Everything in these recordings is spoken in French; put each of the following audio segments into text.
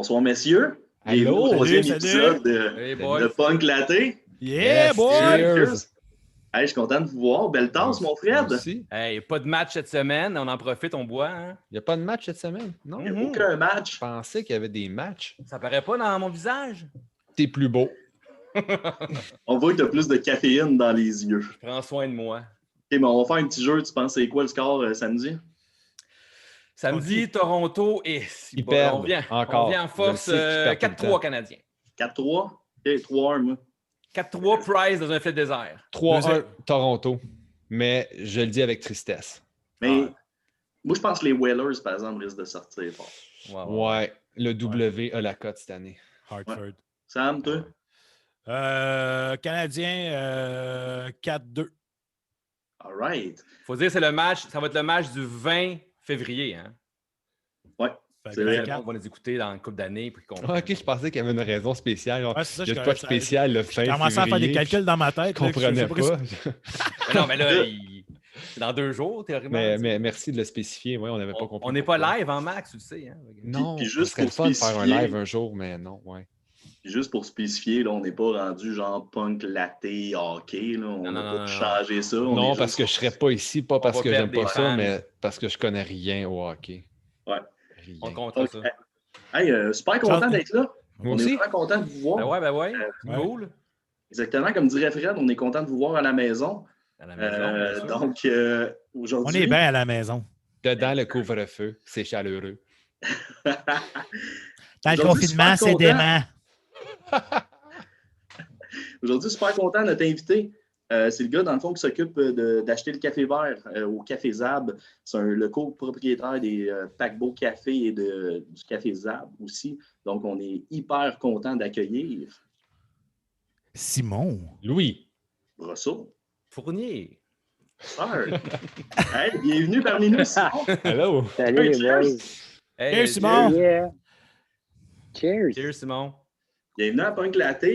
Bonsoir, messieurs. Bienvenue Allô? au troisième Salut, épisode Hey, de boys. Punk Latte. Yeah, Yes, boy! cheers. Hey, je suis content de vous voir. Belle tasse, mon Fred. Aussi. Hey, pas de match cette semaine, on en profite, on boit. Hein? Il n'y a pas de match cette semaine, non? Il n'y a aucun Je match. pensais qu'il y avait des matchs. Ça paraît pas dans mon visage. T'es plus beau. On voit que tu as plus de caféine dans les yeux. Je prends soin de moi. OK, mais on va faire un petit jeu. Tu penses c'est quoi le score samedi? Samedi, Toronto et Ils perdent on vient encore. en force Je le sais qu'ils perdent tout le 4-3 temps. Canadiens. 4-3? OK, 3-1, moi. 4-3 Price dans un fait désert. 3-1 Toronto. Mais je le dis avec tristesse. Mais Ouais. moi, je pense que les Whalers, par exemple, risquent de sortir fort. Ouais, le W a la cote cette année. Hartford. Sam, toi? Canadien, 4-2. All right. Faut dire, ça va être le match du 20 février. Hein? Ouais, Fait c'est que vrai. 24. On va les écouter dans une couple d'années. Puis qu'on... Ah, ok, je pensais qu'il y avait une raison spéciale. Ouais, c'est ça, Il y a je- de quoi de ça- spécial le fin J'ai commencé à faire des février. calculs dans ma tête. Je comprenais pas. Mais non, mais là, c'est dans 2 jours, théoriquement. Mais merci de le spécifier. Ouais, on n'avait pas compris. On n'est pas pourquoi. live en max, tu le sais. Hein? Non, Puis ce juste serait le pour fun de faire un spécifier- live un jour, mais non, ouais. Puis juste pour spécifier, là, on n'est pas rendu genre Punk Latte hockey. Là. On Non, n'a non, pas non, changé ça. On Non, est parce juste- que je serais pas ici, pas parce va que j'aime perdre pas des ça, fans. mais parce que je connais rien au hockey. Ouais. Rien. On compte Donc, ça. hey, super content d'être là. Moi On est aussi. vraiment content de vous voir. Ben ouais. Ouais. Cool. Exactement, comme dirait Fred, on est content de vous voir à la maison. À la maison, bien sûr. Donc, On aujourd'hui... est bien à la maison. Dedans le couvre-feu, c'est chaleureux. Dans le Aujourd'hui, confinement, super c'est content. dément. Aujourd'hui, super content, notre invité. C'est le gars, dans le fond, qui s'occupe d'acheter le café vert au Café Zab. C'est le copropriétaire des paquebots café et du Café Zab aussi. Donc, on est hyper content d'accueillir Simon. Louis. Brosseau. Fournier. Sir. Hey, bienvenue parmi nous, Simon. Hello. Salut Hey, les cheers. boys. Hey, Cheers, Simon. Yeah. Cheers. Cheers, Simon. Bienvenue à Punk Latte.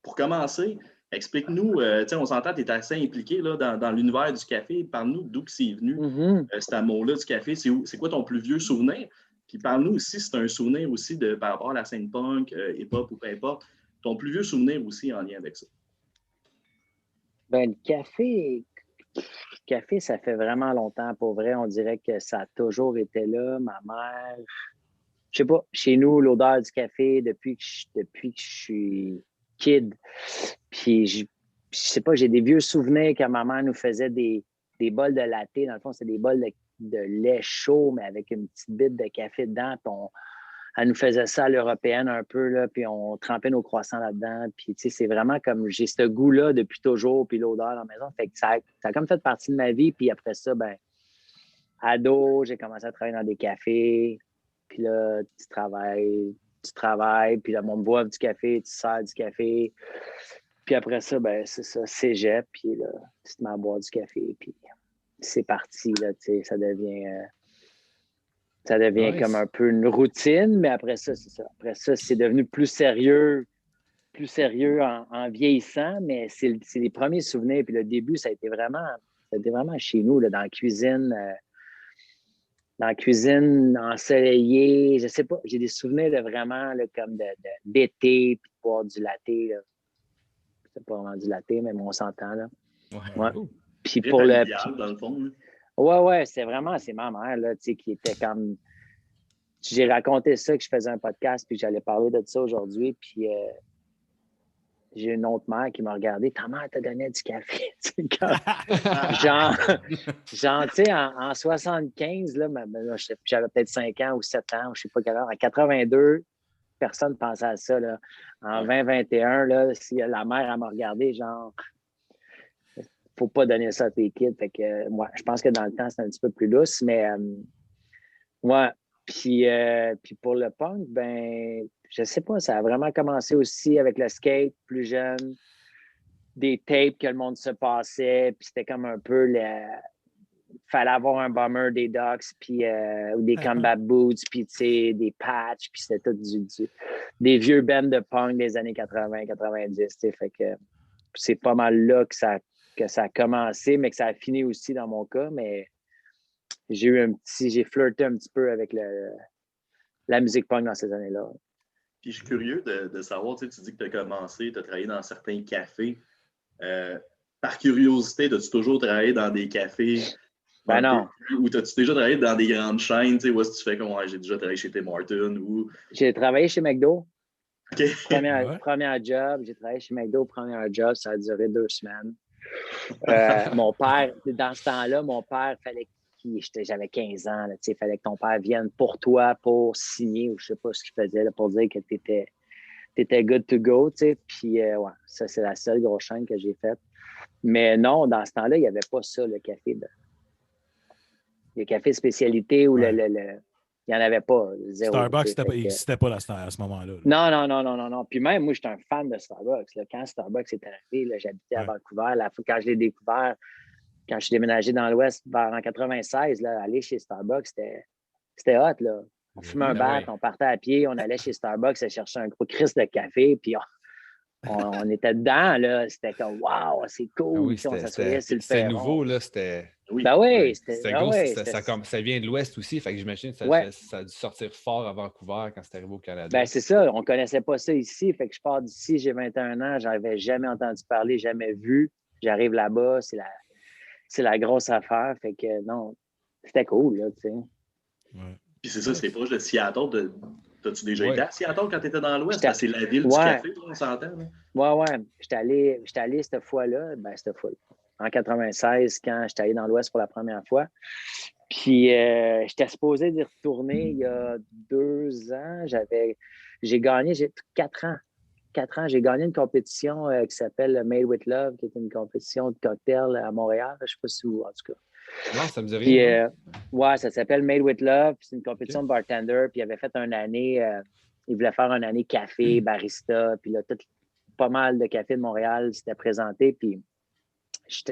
Pour commencer, explique-nous, tu sais, on s'entend, tu es assez impliqué là, dans l'univers du café. Parle-nous d'où que c'est venu, Mhm. cet amour-là du café. C'est quoi ton plus vieux souvenir? Puis parle-nous aussi, c'est un souvenir aussi par rapport à la scène punk, hip-hop ou peu importe. Ton plus vieux souvenir aussi en lien avec ça. Ben, le café, ça fait vraiment longtemps. Pour vrai, on dirait que ça a toujours été là. Ma mère, je sais pas, chez nous, l'odeur du café depuis que je suis kid. Puis, je sais pas, j'ai des vieux souvenirs quand ma mère nous faisait des bols de latte. Dans le fond, c'est des bols de lait chaud, mais avec une petite bite de café dedans. Puis elle nous faisait ça à l'européenne un peu, là, puis on trempait nos croissants là-dedans. Puis, tu sais, c'est vraiment comme j'ai ce goût-là depuis toujours, puis l'odeur à la maison. Fait que ça a comme fait partie de ma vie. Puis après ça, ben, ado, j'ai commencé à travailler dans des cafés. Puis là, tu travailles. Puis là, on me boit du café, tu sers du café. Puis après ça, ben, c'est ça, cégep. Puis là, tu te mets à boire du café. Puis c'est parti, là, tu sais, ça devient Nice. comme un peu une routine, mais après ça, c'est ça. Après ça, c'est devenu plus sérieux en vieillissant, mais c'est les premiers souvenirs. Puis le début, ça a été vraiment chez nous, là, dans la cuisine. Dans la cuisine ensoleillée, je sais pas, j'ai des souvenirs de vraiment là, comme d'été, puis de boire du latte. Là. C'est pas vraiment du latte, mais on s'entend. Là. Ouais. Puis Très pour le. familial, dans le fond. Là. Ouais, c'est ma mère là, tu sais, qui était comme. J'ai raconté ça, que je faisais un podcast, puis j'allais parler de ça aujourd'hui, puis j'ai une autre mère qui m'a regardé. Ta mère t'a donné du café. genre, tu sais, en 75, là, j'avais peut-être 5 ans ou 7 ans, ou je sais pas quelle heure. En 82, personne ne pensait à ça. Là. En 2021, là, si la mère, elle m'a regardé, genre, faut pas donner ça à tes kids. Fait que, moi, je pense que dans le temps, c'est un petit peu plus douce, mais ouais. Puis pour le punk, ben, je sais pas, ça a vraiment commencé aussi avec le skate, plus jeune, des tapes que le monde se passait, puis c'était comme un peu fallait avoir un bomber des Ducks, puis ou des combat boots, puis tu sais, des patchs, puis c'était tout des vieux bands de punk des années 80-90, tu sais, fait que c'est pas mal là que ça a commencé, mais que ça a fini aussi dans mon cas, mais j'ai flirté un petit peu avec la musique punk dans ces années-là. Puis je suis curieux de savoir, tu dis que tu as commencé, tu as travaillé dans certains cafés. Par curiosité, as-tu toujours travaillé dans des cafés? Ben non. Ou as-tu déjà travaillé dans des grandes chaînes, où est-ce que tu fais comme j'ai déjà travaillé chez Tim Hortons ou. J'ai travaillé chez McDo. Okay. Premier job. J'ai travaillé chez McDo, premier job, ça a duré 2 semaines. Mon père, dans ce temps-là, mon père, j'avais 15 ans, il fallait que ton père vienne pour toi pour signer, ou je ne sais pas ce qu'il faisait, là, pour dire que tu étais good to go. Puis, ouais, ça, c'est la seule grosse chaîne que j'ai faite. Mais non, dans ce temps-là, il n'y avait pas ça, le café de spécialité ou il n'y en avait pas. Zéro. Starbucks n'existait pas à ce moment-là. Non. Puis même, moi, j'étais un fan de Starbucks. Là. Quand Starbucks est arrivé, là, j'habitais à Vancouver. Quand je l'ai découvert, quand je suis déménagé dans l'Ouest en 96, là, aller chez Starbucks, c'était hot. Là. On fumait un bat, on partait à pied, on allait chez Starbucks et chercher un gros Christ de café, puis on était dedans. Là. C'était comme « Wow, c'est cool! Oui, » on s'assoyait sur le perron. C'était nouveau, là. C'était... Oui. Ben oui, ça vient de l'Ouest aussi, fait que j'imagine que ça a dû sortir fort à Vancouver quand c'est arrivé au Canada. Ben c'est ça, on ne connaissait pas ça ici, fait que je pars d'ici, j'ai 21 ans, j'en avais jamais entendu parler, jamais vu. J'arrive là-bas, c'est la grosse affaire, fait que non, c'était cool, là, tu sais. Ouais. Puis c'est ça, c'est proche de Seattle. T'as-tu déjà été à Seattle quand tu étais dans l'Ouest? C'est la ville du café, on s'entend. Ouais. J'étais allé cette fois-là, en 96, quand j'étais allé dans l'Ouest pour la première fois. Puis, j'étais supposé d'y retourner il y a 2 ans. J'ai gagné, 4 ans. 4 ans, j'ai gagné une compétition qui s'appelle Made with Love, qui est une compétition de cocktail à Montréal. Je ne sais pas si vous, en tout cas. Non, ça me dit rien. Puis, ça s'appelle Made with Love. C'est une compétition de bartender. Puis, il avait fait une année, il voulait faire une année café, barista. Puis là, pas mal de cafés de Montréal s'étaient présentés. Puis,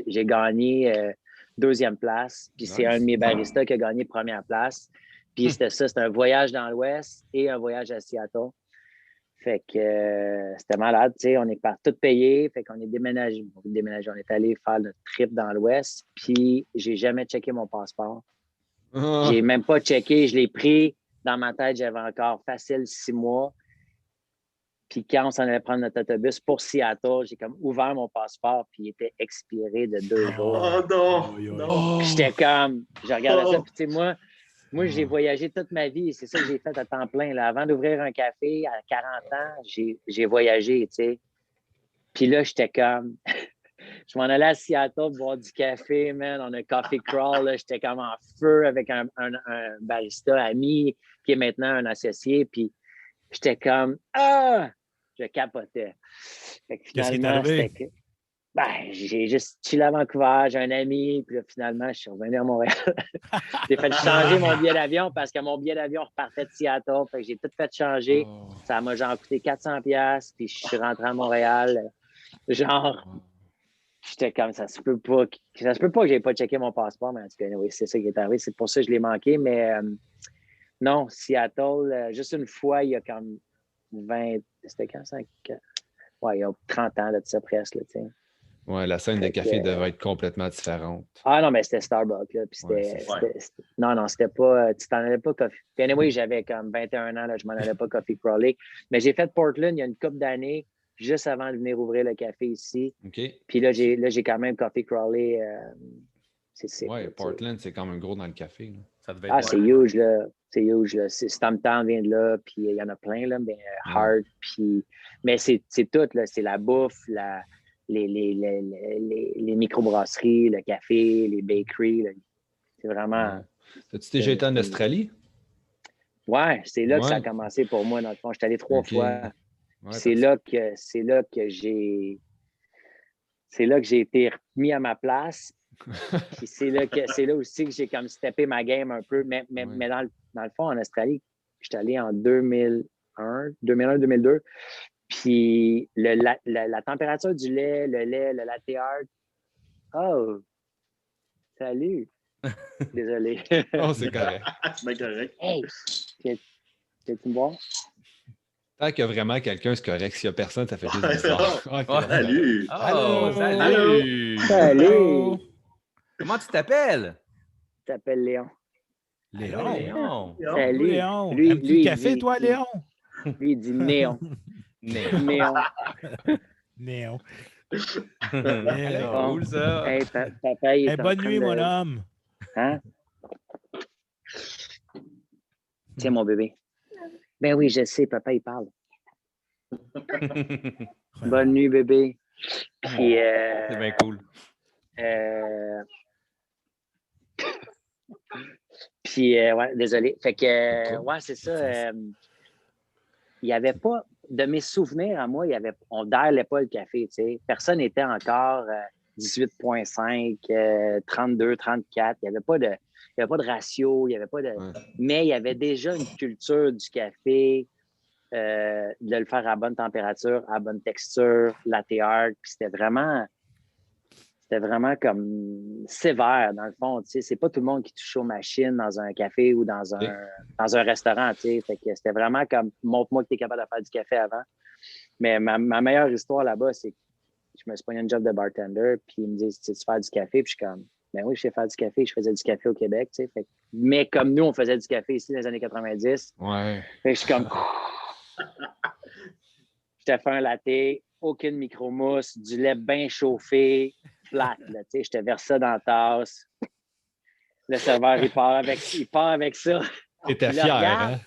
j'ai gagné 2e place. Puis, c'est un de mes baristas qui a gagné 1re place. Puis, c'était un voyage dans l'Ouest et un voyage à Seattle. Fait que c'était malade, tu sais, on est tout payé, fait qu'on est déménagé. On est allé faire notre trip dans l'Ouest, puis j'ai jamais checké mon passeport. J'ai même pas checké, je l'ai pris dans ma tête, j'avais encore facile 6 mois. Puis quand on s'en allait prendre notre autobus pour Seattle, j'ai comme ouvert mon passeport, puis il était expiré de 2 jours. Oh non! J'étais comme, je regardais ça, puis tu sais, moi, j'ai voyagé toute ma vie. C'est ça que j'ai fait à temps plein. Là. Avant d'ouvrir un café, à 40 ans, j'ai voyagé, tu sais. Puis là, j'étais comme... je m'en allais à Seattle boire du café, man. On a coffee crawl, là. J'étais comme en feu avec un barista ami qui est maintenant un associé. Puis j'étais comme... Ah! Je capotais. Fait que finalement, c'était... j'ai juste chillé à Vancouver, j'ai un ami, puis là, finalement, je suis revenu à Montréal. J'ai fait changer mon billet d'avion parce que mon billet d'avion repartait de Seattle. Fait que j'ai tout fait changer. Ça m'a genre coûté 400$, puis je suis rentré à Montréal. Genre, j'étais comme ça se peut pas que j'ai pas checké mon passeport, mais en tout cas, oui, c'est ça qui est arrivé. C'est pour ça que je l'ai manqué. Mais non, Seattle, juste une fois, il y a comme 20. C'était quand ça? Ouais, il y a 30 ans là, de ça presque, tu sais. Ouais, la scène de café devait être complètement différente. Ah non, mais c'était Starbucks. Là, puis non, c'était pas... Tu t'en allais pas Coffee... Puis anyway, j'avais comme 21 ans, là, je m'en allais pas Coffee Crawley. Mais j'ai fait Portland il y a une couple d'années, juste avant de venir ouvrir le café ici. OK. Puis là, j'ai quand même Coffee Crawley. Ouais, Portland, c'est quand même gros dans le café. Là. Ça devait être c'est huge, là. C'est huge, là. Stumptown vient de là, puis il y en a plein, là. Mais Hard, puis... Mais c'est tout, là. C'est la bouffe, les microbrasseries, le café, les bakeries. Là. C'est vraiment... As-tu déjà été en Australie? Ouais, c'est là que ça a commencé pour moi, dans le fond. J'étais allé 3 fois. Ouais, c'est là que j'ai été remis à ma place. Puis c'est là aussi que j'ai comme steppé ma game un peu. Mais dans le fond, en Australie, j'étais allé en 2001-2002. Puis la température du lait, le latte art. Oh! Salut! Désolé. Oh, c'est correct. C'est bien correct. Hey! Tu me vois? Tant qu'il y a vraiment quelqu'un, c'est correct. S'il n'y a personne, ça fait juste bizarre. Salut! Oh, salut! Salut! Comment tu t'appelles? Je t'appelle Léon. Léon. Salut. Léon. Lui, Aimes-tu lui, le café, il dit- toi, Léon? Lui, il dit néon. Néon. Léon. C'est cool, ça. Hey, papa, il est en Bonne train nuit, de- mon homme. Hein? Tiens, mon bébé. Ben oui, je sais, papa, il parle. Bonne nuit, bébé. Puis, C'est bien cool. Puis, ouais, désolé. Fait que, ouais, c'est ça. Il n'y avait pas, de mes souvenirs à moi, on n'allait pas le café, tu sais. Personne n'était encore 18,5, 32, 34. Il n'y avait pas de ratio, il n'y avait pas de... Ouais. Mais il y avait déjà une culture du café, de le faire à bonne température, à bonne texture, latte art. Puis c'était vraiment comme sévère, dans le fond. Tu sais. C'est pas tout le monde qui touche aux machines dans un café ou dans un restaurant. Tu sais. Fait que c'était vraiment comme montre-moi que tu es capable de faire du café avant. Mais ma meilleure histoire là-bas, c'est que je me suis pogné un job de bartender, puis ils me disent tu sais faire du café, puis je suis comme ben oui, je sais faire du café, je faisais du café au Québec. Tu sais. Fait que, mais comme nous, on faisait du café ici dans les années 90. Ouais. Fait que je suis comme je te fais un latte, aucune micro-mousse, du lait bien chauffé, flat. Là, je te verse ça dans la tasse. Le serveur, il part avec ça. T'étais Puis là, fier, regarde, hein?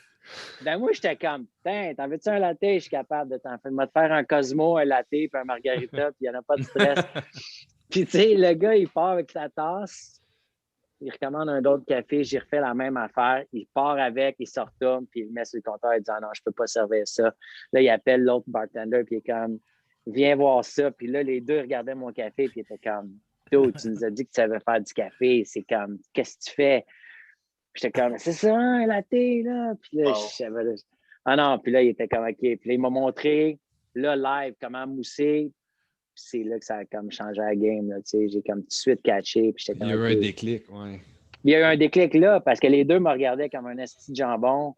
Ben moi, j'étais comme, t'en veux-tu un latte? Je suis capable de t'en faire un Cosmo, un latte, puis un margarita, puis il n'y en a pas de stress. Puis tu sais, le gars, il part avec sa tasse, il recommande un autre café, j'y refais la même affaire, il part avec, il se retourne, puis il le met sur le compteur, il dit ah non, je peux pas servir ça. Là, il appelle l'autre bartender, puis il est comme, viens voir ça. Puis là, les deux regardaient mon café, puis ils étaient comme, dude, tu nous as dit que tu savais faire du café, c'est comme, qu'est-ce que tu fais? J'étais comme, c'est ça, un latte, là. Puis là, je savais, là. Ah non, puis là, il était comme, OK. Puis là, il m'a montré, là, live, comment mousser. Puis c'est là que ça a comme changé la game, là, tu sais. J'ai comme tout de suite catché. Puis j'étais comme, Il y a eu OK. un déclic, ouais. Il y a eu un déclic là, parce que les deux me regardaient comme un esti de jambon.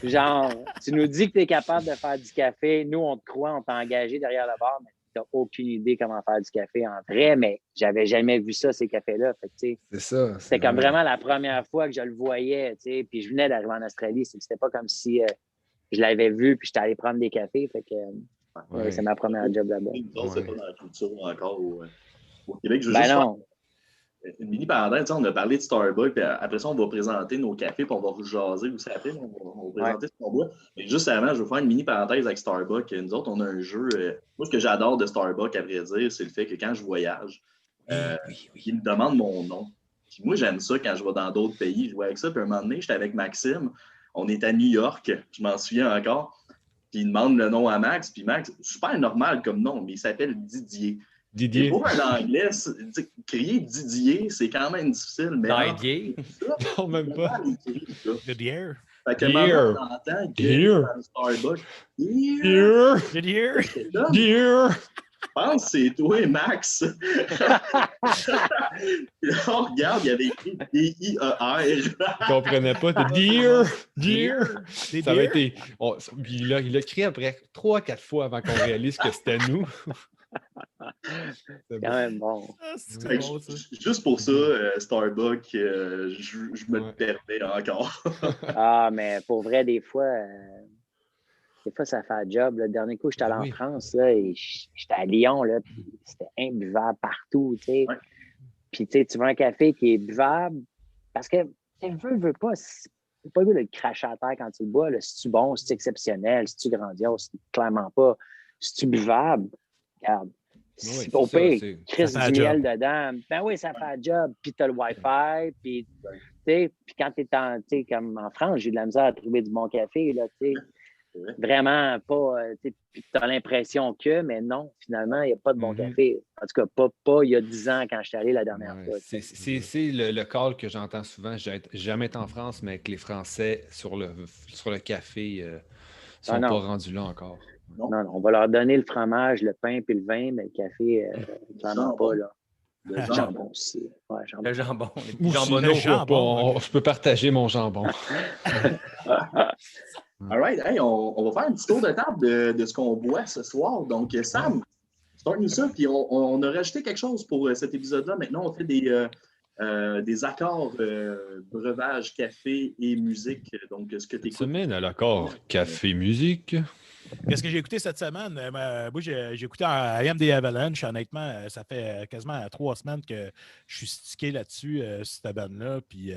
Genre, tu nous dis que tu es capable de faire du café. Nous, on te croit, on t'a engagé derrière la barre, mais tu n'as aucune idée comment faire du café en vrai. Mais j'avais jamais vu ça, ces cafés-là. Fait que, tu sais, C'est ça. c'était comme vraiment la première fois que je le voyais, tu sais. Puis je venais d'arriver en Australie. C'était pas comme si je l'avais vu puis j'étais allé prendre des cafés. Fait que Ouais. c'est ma première job là-bas. Nous autres, c'est pas dans la culture encore au Québec. Je veux Ben juste non. faire une mini parenthèse. On a parlé de Starbucks, puis après ça, on va présenter nos cafés, puis on va jaser aussi après. On va présenter ce qu'on boit. Mais juste avant, je veux faire une mini parenthèse avec Starbucks. Nous autres, on a un jeu. Moi, ce que j'adore de Starbucks, à vrai dire, c'est le fait que quand je voyage, ils me demandent mon nom. Puis moi, j'aime ça quand je vais dans d'autres pays. Je vois avec ça. Puis un moment donné, j'étais avec Maxime. On est à New York. Je m'en souviens encore. Puis il demande le nom à Max. Puis Max, super normal comme nom, mais il s'appelle Didier. Didier. Et pour un anglais, crier Didier, c'est quand même difficile. Mais Didier? Non, même pas. Didier. Fait que Dear. maintenant, on entend Dear. dans le Starbucks. Dear. Didier. Dear. Je pense que c'est toi, Max. Puis là, on regarde, il y avait écrit D-I-E-R. Je comprenais pas. Dear. Dear. C'est Ça avait Didier. été. Puis il l'a crié après 3-4 fois avant qu'on réalise que c'était nous. Quand même bon. Ah, c'est Fait que bon, ça. juste pour ça, Starbucks, je me le permets encore. Ah, mais pour vrai, des fois, ça fait un job. Le dernier coup, j'étais allé Oui. en France, là, et j'étais à Lyon, là, puis c'était imbuvable partout, tu sais. Ouais. Puis, tu sais, tu veux un café qui est buvable, parce que, tu veux pas, c'est pas le goût de le cracher à terre quand tu le bois, là. Si tu bon, si tu exceptionnel, si tu grandiose, clairement pas. Si tu buvable, regarde. Oui, Au c'est ça, pire, c'est- Chris ça fait du un miel dedans. Ben oui, ça fait un job. Puis t'as le Wi-Fi. Puis, tu sais, puis quand t'es comme en France, j'ai eu de la misère à trouver du bon café, là, tu sais. Ouais. Vraiment pas, tu sais, puis t'as l'impression que, mais non, finalement, il n'y a pas de bon café. En tout cas, pas il y a 10 ans quand je suis allé la dernière Ouais, fois. c'est le call que j'entends souvent. J'ai jamais été en France, mais que les Français sur le café sont non. pas rendus là encore. Non, on va leur donner le fromage, le pain puis le vin, mais le café, clairement jambon. pas, là. Le Le jambon aussi. Ouais, jambon. Le jambon. Les petits Aussi, jambonneaux. le jambon. Je peux partager mon jambon. All right, hey, on va faire un petit tour de table de ce qu'on boit ce soir. Donc, Sam, start-nous ça. Puis on a rajouté quelque chose pour cet épisode-là. Maintenant, on fait des des accords breuvage, café et musique. Donc, ce que tu Cette écoutes. semaine à l'accord café-musique. Qu'est-ce que j'ai écouté cette semaine? Moi, j'ai écouté I Am the Avalanche. Honnêtement, ça fait quasiment 3 semaines que je suis stické là-dessus, sur cette bande-là. Puis,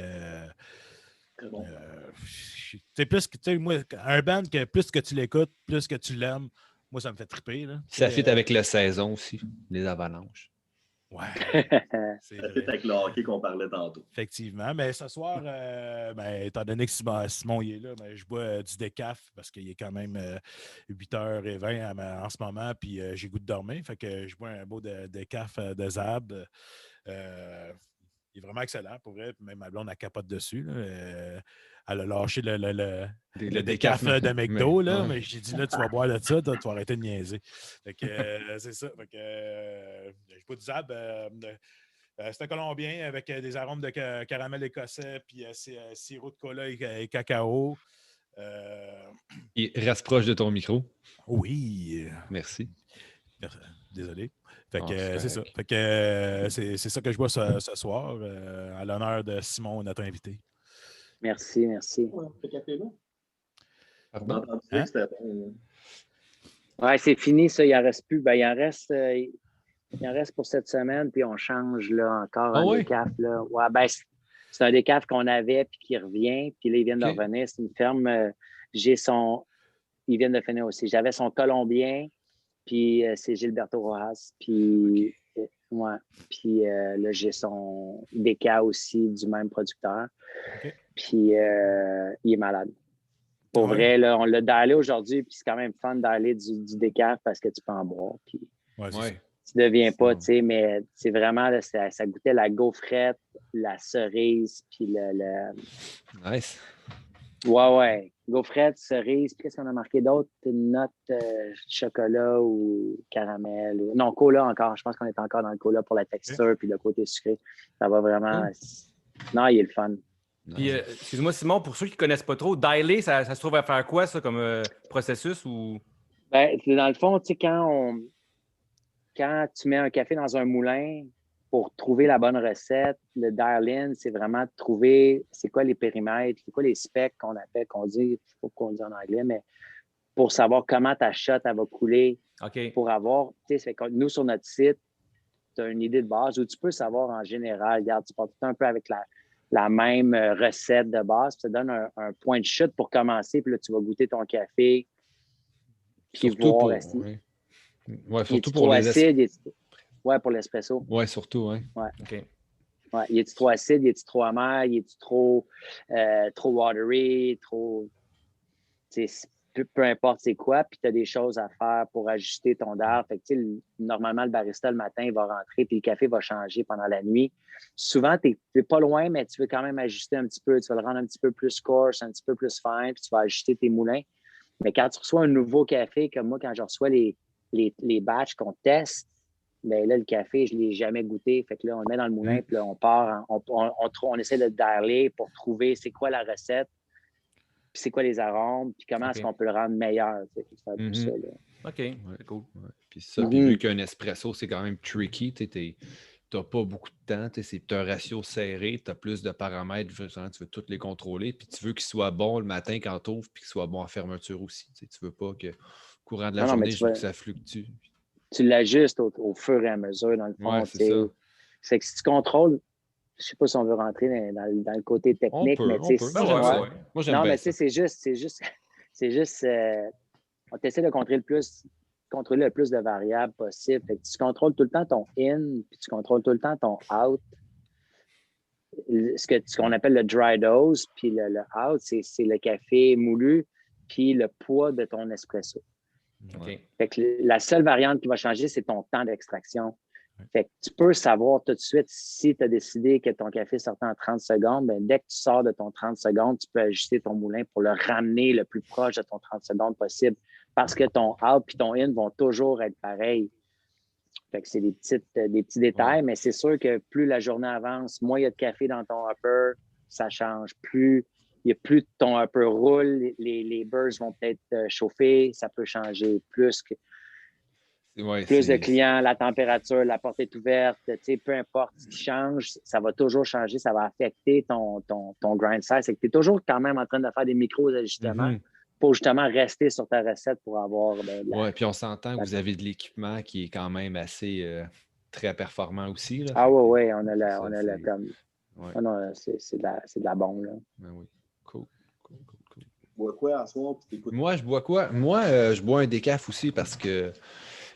Très bon. moi, un band que plus que tu l'écoutes, plus que tu l'aimes, moi, ça me fait triper. Là. Ça fit avec la saison aussi, les avalanches. Ouais, c'est Ça vrai. fait avec le hockey qu'on parlait tantôt. Effectivement. Mais ce soir, étant donné que Simon il est là, je bois du décaf parce qu'il est quand même 8h20 en ce moment, puis j'ai goût de dormir. Fait que je bois un beau décaf de Zab. Il est vraiment excellent pour vrai. Même ma blonde, elle capote dessus. Là. Elle a lâché le décaf de McDo, mais j'ai dit là, tu vas boire de ça, tu vas arrêter de niaiser. Fait que c'est ça. Fait que je bois du Zab. C'est un Colombien avec des arômes de caramel écossais, puis sirop de cola et cacao. Il reste proche de ton micro. Oui. Merci. Désolé. Fait que c'est c'est ça. correct. Fait que c'est ça que je bois ce soir, à l'honneur de Simon, notre invité. Merci. Ouais, ce café-là. On a Pardon? entendu dire que c'était bon. Ouais, c'est fini, ça. Il en reste plus. Ben, il en reste pour cette semaine, puis on change là, encore un décaf. Là. Ouais, ben, c'est un décaf qu'on avait puis qui revient. Puis là, ils viennent de revenir. C'est une ferme. Ils viennent de finir aussi. J'avais son Colombien, puis c'est Gilberto Rojas. Puis, puis là, j'ai son déca aussi du même producteur. Puis il est malade. Pour vrai, là, on l'a dialé aujourd'hui, puis c'est quand même fun d'aller du décaf parce que tu peux en boire. Puis tu ne deviens pas, tu sais, mais c'est vraiment, là, ça goûtait la gaufrette, la cerise, puis le... Nice. Ouais. Gaufrette, cerise, puis qu'est-ce qu'on a marqué d'autre? Une note chocolat ou caramel. Non, cola encore. Je pense qu'on est encore dans le cola pour la texture puis le côté sucré. Ça va vraiment... Non, il est le fun. Puis, excuse-moi, Simon, pour ceux qui ne connaissent pas trop, dialer, ça se trouve à faire quoi, ça, comme processus? Ou... Ben, dans le fond, tu sais, quand tu mets un café dans un moulin pour trouver la bonne recette, le dial-in, c'est vraiment de trouver c'est quoi les périmètres, c'est quoi les specs qu'on appelle, qu'on dit, je ne sais pas pourquoi on dit en anglais, mais pour savoir comment ta shot elle va couler. Pour avoir, tu sais, nous, sur notre site, tu as une idée de base où tu peux savoir en général, regarde, tu pars tout un peu avec la même recette de base, puis ça donne un point de chute pour commencer, puis là, tu vas goûter ton café, puis surtout voir... surtout pour les acide, pour l'espresso. Ouais, surtout, Ouais. Il est-tu trop acide, il est-tu trop amer, il est-tu trop watery, trop... Peu importe c'est quoi, puis tu as des choses à faire pour ajuster ton DAR. Fait que, normalement, le barista, le matin, il va rentrer, puis le café va changer pendant la nuit. Souvent, tu n'es pas loin, mais tu veux quand même ajuster un petit peu. Tu vas le rendre un petit peu plus coarse, un petit peu plus fin, puis tu vas ajuster tes moulins. Mais quand tu reçois un nouveau café, comme moi, quand je reçois les batchs qu'on teste, bien là, le café, je ne l'ai jamais goûté. Fait que là, on le met dans le moulin, puis là, on part, on essaie de dialer pour trouver c'est quoi la recette, puis c'est quoi les arômes, puis comment est-ce qu'on peut le rendre meilleur. C'est un peu ça, là. OK, cool. Ouais. Puis ça, puis vu qu'un espresso, c'est quand même tricky, tu n'as pas beaucoup de temps, tu as un ratio serré, tu as plus de paramètres, tu veux tous les contrôler, puis tu veux qu'il soit bon le matin quand tu ouvres, puis qu'il soit bon en fermeture aussi. Tu veux pas que, au courant de la journée, je veux que ça fluctue. Tu l'ajustes au fur et à mesure, dans le fond. Ouais, c'est ça. C'est que si tu contrôles, je ne sais pas si on veut rentrer dans le côté technique, mais tu sais, moi, j'aime bien ça. c'est juste on essaie de contrôler le plus de variables possible. Fait que tu contrôles tout le temps ton in, puis tu contrôles tout le temps ton out. Ce qu'on appelle le dry dose, puis le out, c'est le café moulu, puis le poids de ton espresso. Fait que la seule variante qui va changer, c'est ton temps d'extraction. Fait que tu peux savoir tout de suite si tu as décidé que ton café sortait en 30 secondes, bien, dès que tu sors de ton 30 secondes, tu peux ajuster ton moulin pour le ramener le plus proche de ton 30 secondes possible parce que ton out et ton in vont toujours être pareils. Fait que c'est des petits détails, mais c'est sûr que plus la journée avance, moins il y a de café dans ton hopper, ça change. Plus ton hopper roule, les bursts vont peut-être chauffer, ça peut changer plus que... plus de clients, la température, la porte est ouverte, peu importe ce qui change, ça va toujours changer, ça va affecter ton grind size. C'est que tu es toujours quand même en train de faire des micro-ajustements pour justement rester sur ta recette pour avoir... Oui, puis on s'entend que vous avez de l'équipement qui est quand même assez très performant aussi. Là. Ah oui, on a la comme... Ouais. Oh non, c'est de la bombe. Là. Ben oui, cool. Tu bois quoi à soir? Moi, je bois quoi? Moi, je bois un décaf aussi parce que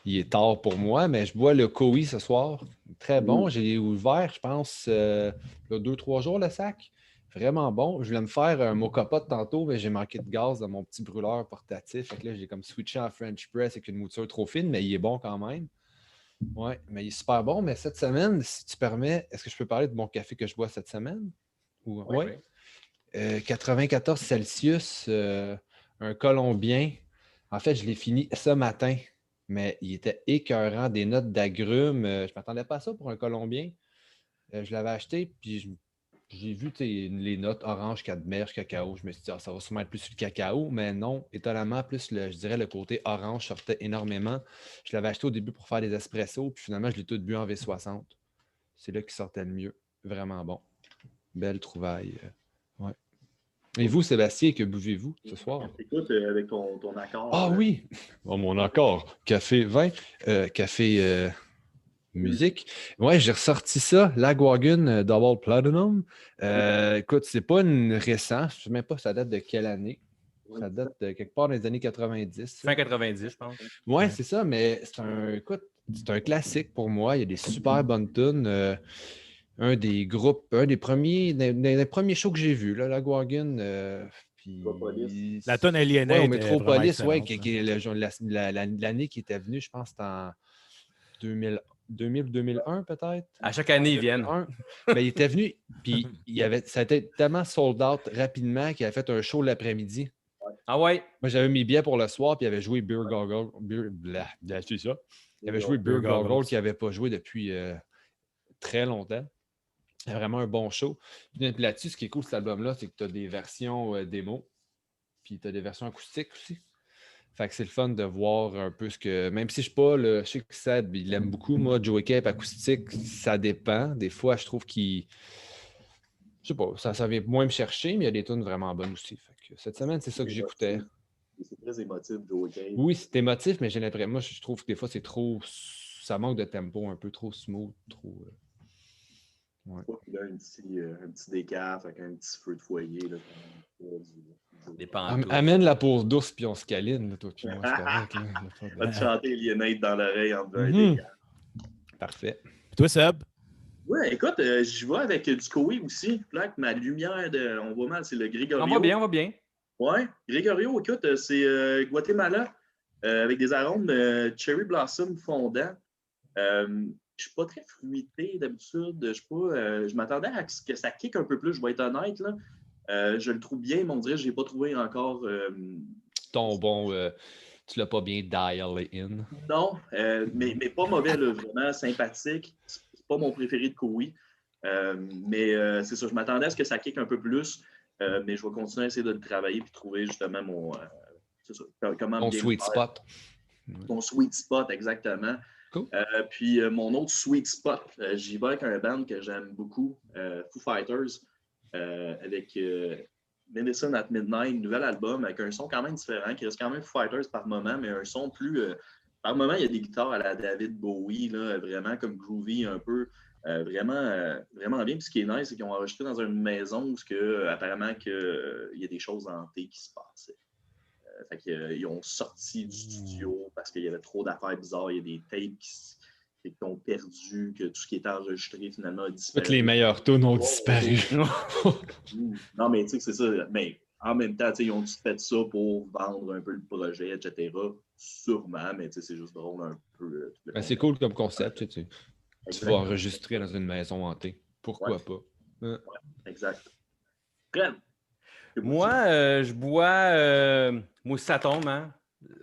il est tard pour moi, mais je bois le Koi ce soir. Très bon. J'ai ouvert, je pense, il y a 2-3 jours le sac. Vraiment bon. Je voulais me faire un mocha pot tantôt, mais j'ai manqué de gaz dans mon petit brûleur portatif. Fait que là, j'ai comme switché en French press avec une mouture trop fine, mais il est bon quand même. Oui, mais il est super bon. Mais cette semaine, si tu permets, est-ce que je peux parler de mon café que je bois cette semaine? Oui. 94 Celsius, un Colombien. En fait, je l'ai fini ce matin, mais il était écœurant, des notes d'agrumes. Je ne m'attendais pas à ça pour un Colombien. Je l'avais acheté, puis j'ai vu les notes orange, cadmerge, cacao. Je me suis dit, ça va sûrement être plus sur le cacao, mais non, étonnamment, plus je dirais le côté orange sortait énormément. Je l'avais acheté au début pour faire des espressos, puis finalement, je l'ai tout bu en V60. C'est là qu'il sortait le mieux. Vraiment bon. Belle trouvaille. Ouais. Et vous, Sébastien, que buvez-vous ce soir? Écoute, avec ton accord. Ah oui! Oh, mon accord. Café, vin, café, musique. Ouais, j'ai ressorti ça, Lagwagon Double Platinum. Écoute, c'est pas une récente, je ne sais même pas ça date de quelle année. Ça date de quelque part dans les années 90. Fin 90, je pense. Ouais, c'est ça, mais c'est un classique pour moi. Il y a des super bonnes tunes. Un des premiers shows que j'ai vus, Lagwagon. La tonne Alienate. Ouais, au Metropolis, ouais, l'année qui était venue, je pense, c'était en 2000-2001 peut-être. À chaque année, ils viennent. Mais il était venu, puis ça a été tellement sold out rapidement qu'il a fait un show l'après-midi. Ah ouais? Moi, j'avais mis bien pour le soir, puis il avait joué Beer Goggle. C'est ça. Il avait joué Beer Goggle qui n'avait pas joué depuis très longtemps. C'est vraiment un bon show. Puis là-dessus, ce qui est cool, cet album-là, c'est que tu as des versions démo, puis tu as des versions acoustiques aussi. Fait que c'est le fun de voir un peu ce que... Même si je sais que Seb, il aime beaucoup. Moi, Joey Cape acoustique, ça dépend. Des fois, je trouve qu'il... Je sais pas, ça vient moins me chercher, mais il y a des tunes vraiment bonnes aussi. Fait que cette semaine, c'est ça que j'écoutais. C'est très émotif, Joey Cape. Oui, c'est émotif, mais j'ai l'impression... Moi, je trouve que des fois, c'est trop... Ça manque de tempo, un peu trop smooth, trop... Ouais. Il a un petit décaf avec un petit feu de foyer. Là, amène la peau douce puis on se câline, toi puis moi, c'est correct. Va te chanter Alienate dans l'oreille en un décaf. Parfait. Et toi, Seb? Oui, écoute, j'y vais avec du Koi aussi. Là, avec ma lumière, on voit mal, c'est le Gregorio. On va bien. Oui, Gregorio, écoute, c'est Guatemala avec des arômes de cherry blossom fondant. Je ne suis pas très fruité d'habitude. Je m'attendais à ce que ça kick un peu plus, je vais être honnête. Là. Je le trouve bien, mais on dirait que je n'ai pas trouvé encore. Tu ne l'as pas bien dialé in. Non, mais pas mauvais, là, vraiment sympathique. C'est pas mon préféré de Koi. Mais c'est ça, je m'attendais à ce que ça kick un peu plus. Mais je vais continuer à essayer de le travailler et trouver justement mon sweet spot. Mon sweet spot, exactement. Cool. Puis mon autre sweet spot, j'y vais avec un band que j'aime beaucoup, Foo Fighters, avec Medicine at Midnight, nouvel album avec un son quand même différent, qui reste quand même Foo Fighters par moment, mais un son plus... par moment, il y a des guitares à la David Bowie, là, vraiment comme groovy un peu, vraiment bien. Puis ce qui est nice, c'est qu'ils ont enregistré dans une maison où apparemment il y a des choses hantées qui se passaient. Fait qu'ils ont sorti du studio parce qu'il y avait trop d'affaires bizarres. Il y a des tapes qui ont perdu, que tout ce qui était enregistré finalement a disparu. Toutes les meilleurs tunes ont disparu. Non, mais tu sais que c'est ça. Mais en même temps, ils ont fait ça pour vendre un peu le projet, etc. Sûrement, mais c'est juste drôle un peu. C'est cool comme concept. Tu vas enregistrer dans une maison hantée. Pourquoi pas? Ouais, exact. Glenn. Moi, je bois... moi aussi, ça tombe, hein?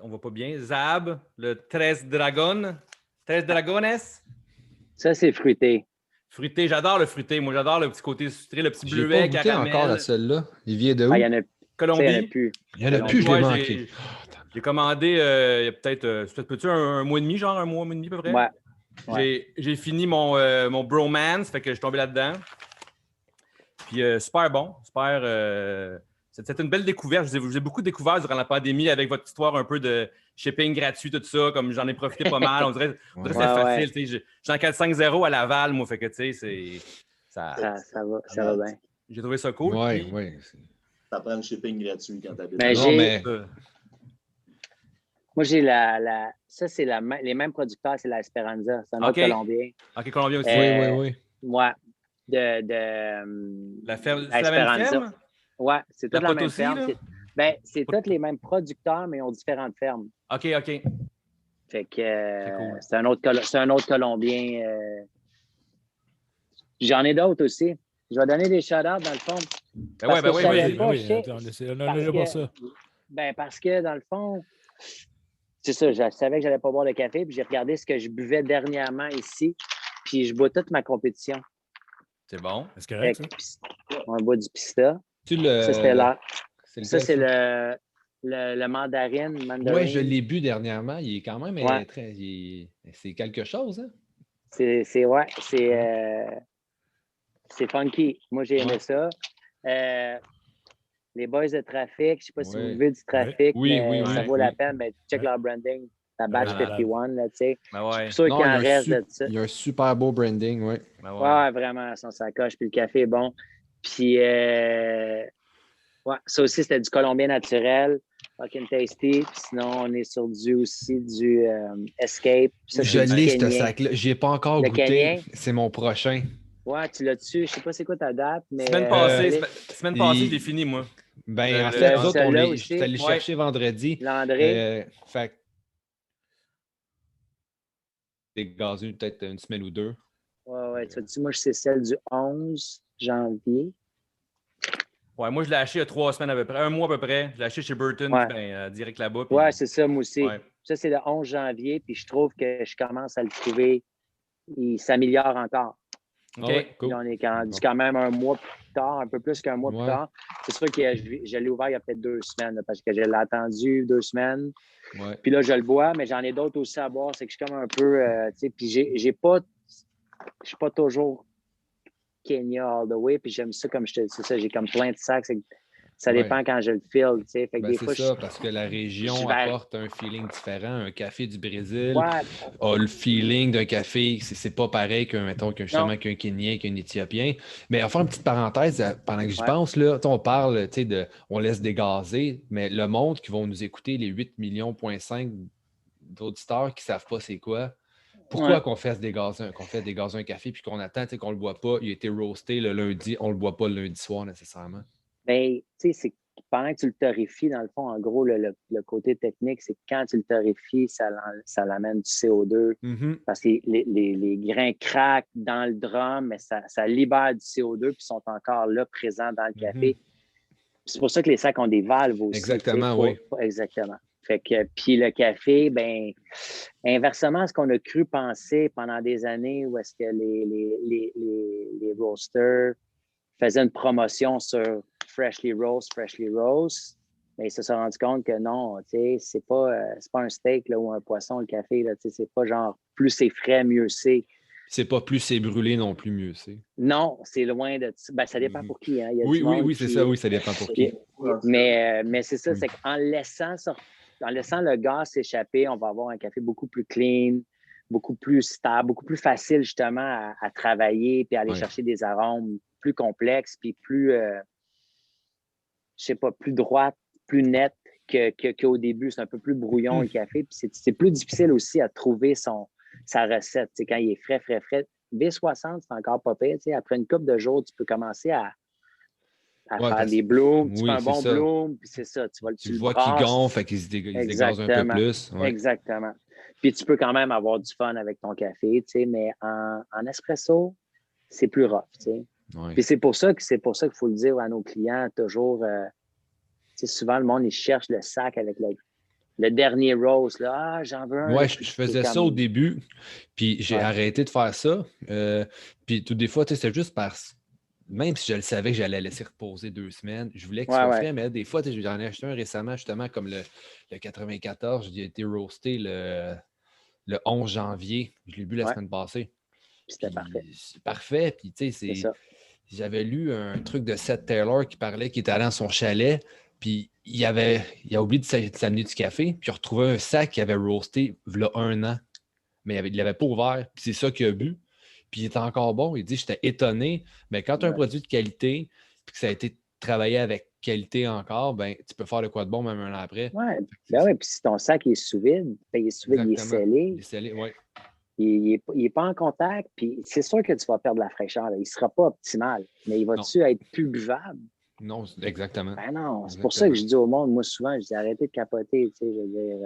On va pas bien. Zab, le Tres Dragones. Ça, c'est fruité. Fruité, j'adore le fruité. Moi, j'adore le petit côté sucré, le petit bleuet, caramel. J'ai pas goûté encore à celle-là. Il vient de où? Il y en a Colombie. Il y en a plus. Il y en a plus, je l'ai manqué. J'ai commandé il y a peut-être un mois et demi, genre un mois et demi à peu près. Ouais. J'ai fini mon bromance, fait que je suis tombé là-dedans. Puis super bon, super. C'était une belle découverte. Je vous ai beaucoup découvert durant la pandémie avec votre histoire un peu de shipping gratuit, tout ça. Comme j'en ai profité pas mal. On dirait que c'est facile. Ouais. J'ai un 450 à Laval, moi. Fait que, tu sais, ça va bien. J'ai trouvé ça cool. Oui. Ça prend le shipping gratuit quand tu habites. Moi, j'ai ça, c'est les mêmes producteurs, c'est la Esperanza. C'est un autre Colombien. OK, Colombien aussi. Oui. Ouais. La ferme, c'est la même ferme? Ouais, c'est toute la même Potosi, ferme. C'est tous les mêmes producteurs, mais ils ont différentes fermes. OK. Fait que cool. c'est un autre Colombien. J'en ai d'autres aussi. Je vais donner des shout-outs dans le fond. Vas-y. Parce que dans le fond, c'est ça, je savais que j'allais pas boire de café, puis j'ai regardé ce que je buvais dernièrement ici, puis je bois toute ma compétition. C'est bon. C'est correct, ça? On boit du pista. Ça, c'est le mandarine. Oui, je l'ai bu dernièrement. Il est quand même c'est quelque chose, hein? C'est funky. Moi, j'ai aimé ça. Les boys de Trafic, je ne sais pas si vous buvez du Trafic, mais ça vaut la peine. Mais check leur branding. La Batch 51, là, tu sais. Je suis sûr qu'il en reste de ça. Il y a un super beau branding, oui. Ouais, vraiment, son sacoche. Puis le café est bon. Puis, ça aussi, c'était du Colombien naturel. Fucking tasty. Puis sinon, on est sur du Escape. Ça, je l'ai, ce sac-là. Je n'y ai pas encore goûté. Kenyan. C'est mon prochain. Ouais, tu l'as dessus. Je ne sais pas c'est quoi ta date, mais... Semaine passée, je l'ai fini, moi. En fait, nous autres, je suis allé chercher vendredi. Landré. Fait des gazeux peut-être une semaine ou deux. Ouais. Tu vois, moi, c'est celle du 11 janvier. Ouais, moi, je l'ai acheté il y a 3 semaines à peu près, un mois à peu près. Je l'ai acheté chez Burton, direct là-bas. Puis... Ouais, c'est ça, moi aussi. Ouais. Ça, c'est le 11 janvier, puis je trouve que je commence à le trouver. Il s'améliore encore. OK. Cool. On est quand même un mois plus tard, un peu plus qu'un mois plus tard. C'est sûr que je l'ai ouvert il y a peut-être 2 semaines, là, parce que je l'ai attendu 2 semaines. Ouais. Puis là, je le bois, mais j'en ai d'autres aussi à boire. C'est que je suis comme un peu, tu sais, puis je suis pas toujours Kenya all the way, puis j'aime ça comme c'est ça, j'ai comme plein de sacs. Ça dépend quand je le file, tu sais. Fait que des fois, parce que la région apporte un feeling différent. Un café du Brésil a le feeling d'un café, c'est pas pareil qu'un Kenyan, qu'un Éthiopien. Mais à faire une petite parenthèse, pendant que j'y pense, là, on parle, tu sais, on laisse dégazer, mais le monde qui vont nous écouter, les 8,5 millions d'auditeurs qui savent pas c'est quoi, pourquoi qu'on fait dégazer un café puis qu'on attend qu'on le boit pas, il a été roasté le lundi, on le boit pas le lundi soir nécessairement? Bien, tu sais, c'est pendant que tu le torréfies, dans le fond, en gros, le côté technique, c'est que quand tu le torréfies, ça l'amène du CO2 parce que les grains craquent dans le drum, mais ça libère du CO2 puis sont encore là, présents dans le café. C'est pour ça que les sacs ont des valves aussi. Exactement, oui. Exactement. Fait que, puis le café, ben inversement à ce qu'on a cru penser pendant des années où est-ce que les roasters faisaient une promotion sur Freshly Roast, mais ils se sont rendus compte que non, tu sais, c'est pas un steak là, ou un poisson, le café, là, tu sais, c'est pas genre plus c'est frais, mieux c'est. C'est pas plus c'est brûlé non plus, mieux c'est. Non, c'est loin de... Ben, ça dépend pour qui. Hein. Il y a oui, c'est ça, oui, ça dépend pour qui. Mais c'est ça, c'est qu'en laissant le gaz s'échapper, on va avoir un café beaucoup plus clean, beaucoup plus stable, beaucoup plus facile justement à travailler puis à aller chercher des arômes plus complexes puis plus, je sais pas, plus droite, plus nette qu'au début. C'est un peu plus brouillon le café. Puis c'est plus difficile aussi à trouver sa recette. T'sais, quand il est frais. V60, c'est encore pas pire. T'sais. Après une couple de jours, tu peux commencer à faire des blooms. Tu fais un bon bloom, puis c'est ça. Tu vois qu'il gonfle, fait qu'il se dégage un peu plus. Ouais. Exactement. Puis tu peux quand même avoir du fun avec ton café, mais en espresso, c'est plus rough. Ouais. Puis c'est pour ça qu'il faut le dire à nos clients toujours. Souvent, le monde, il cherche le sac avec le dernier rose. Là. Ah, j'en veux un. Oui, je faisais ça au début, puis j'ai arrêté de faire ça. Puis tout des fois, c'est juste même si je le savais que j'allais laisser reposer 2 semaines, je voulais qu'il Ouais, soit ouais. frais, mais des fois, j'en ai acheté un récemment, justement, comme le 94, il a été roasté le 11 janvier. Je l'ai bu la Ouais. semaine passée. Puis c'était Puis parfait. c'est parfait. Puis, tu sais, C'est ça. j'avais lu un truc de Seth Taylor qui parlait qu'il était allé dans son chalet, puis il a oublié de s'amener du café, puis il a retrouvé un sac qui avait roasté il y a 1 an, mais il ne l'avait pas ouvert, puis c'est ça qu'il a bu. Puis il était encore bon. Il dit, j'étais étonné, mais quand tu as un produit de qualité, puis que ça a été travaillé avec qualité encore, ben tu peux faire de quoi de bon même 1 an après. Oui, ben ouais, puis si ton sac est sous vide, il est sous vide, il est scellé. Il est scellé, oui. Il n'est pas en contact, puis c'est sûr que tu vas perdre la fraîcheur. Là. Il ne sera pas optimal, mais il va-tu être plus buvable? Non, exactement. Ben non, c'est pour ça que je dis au monde, moi souvent, je dis arrêtez de capoter, tu sais, je veux dire,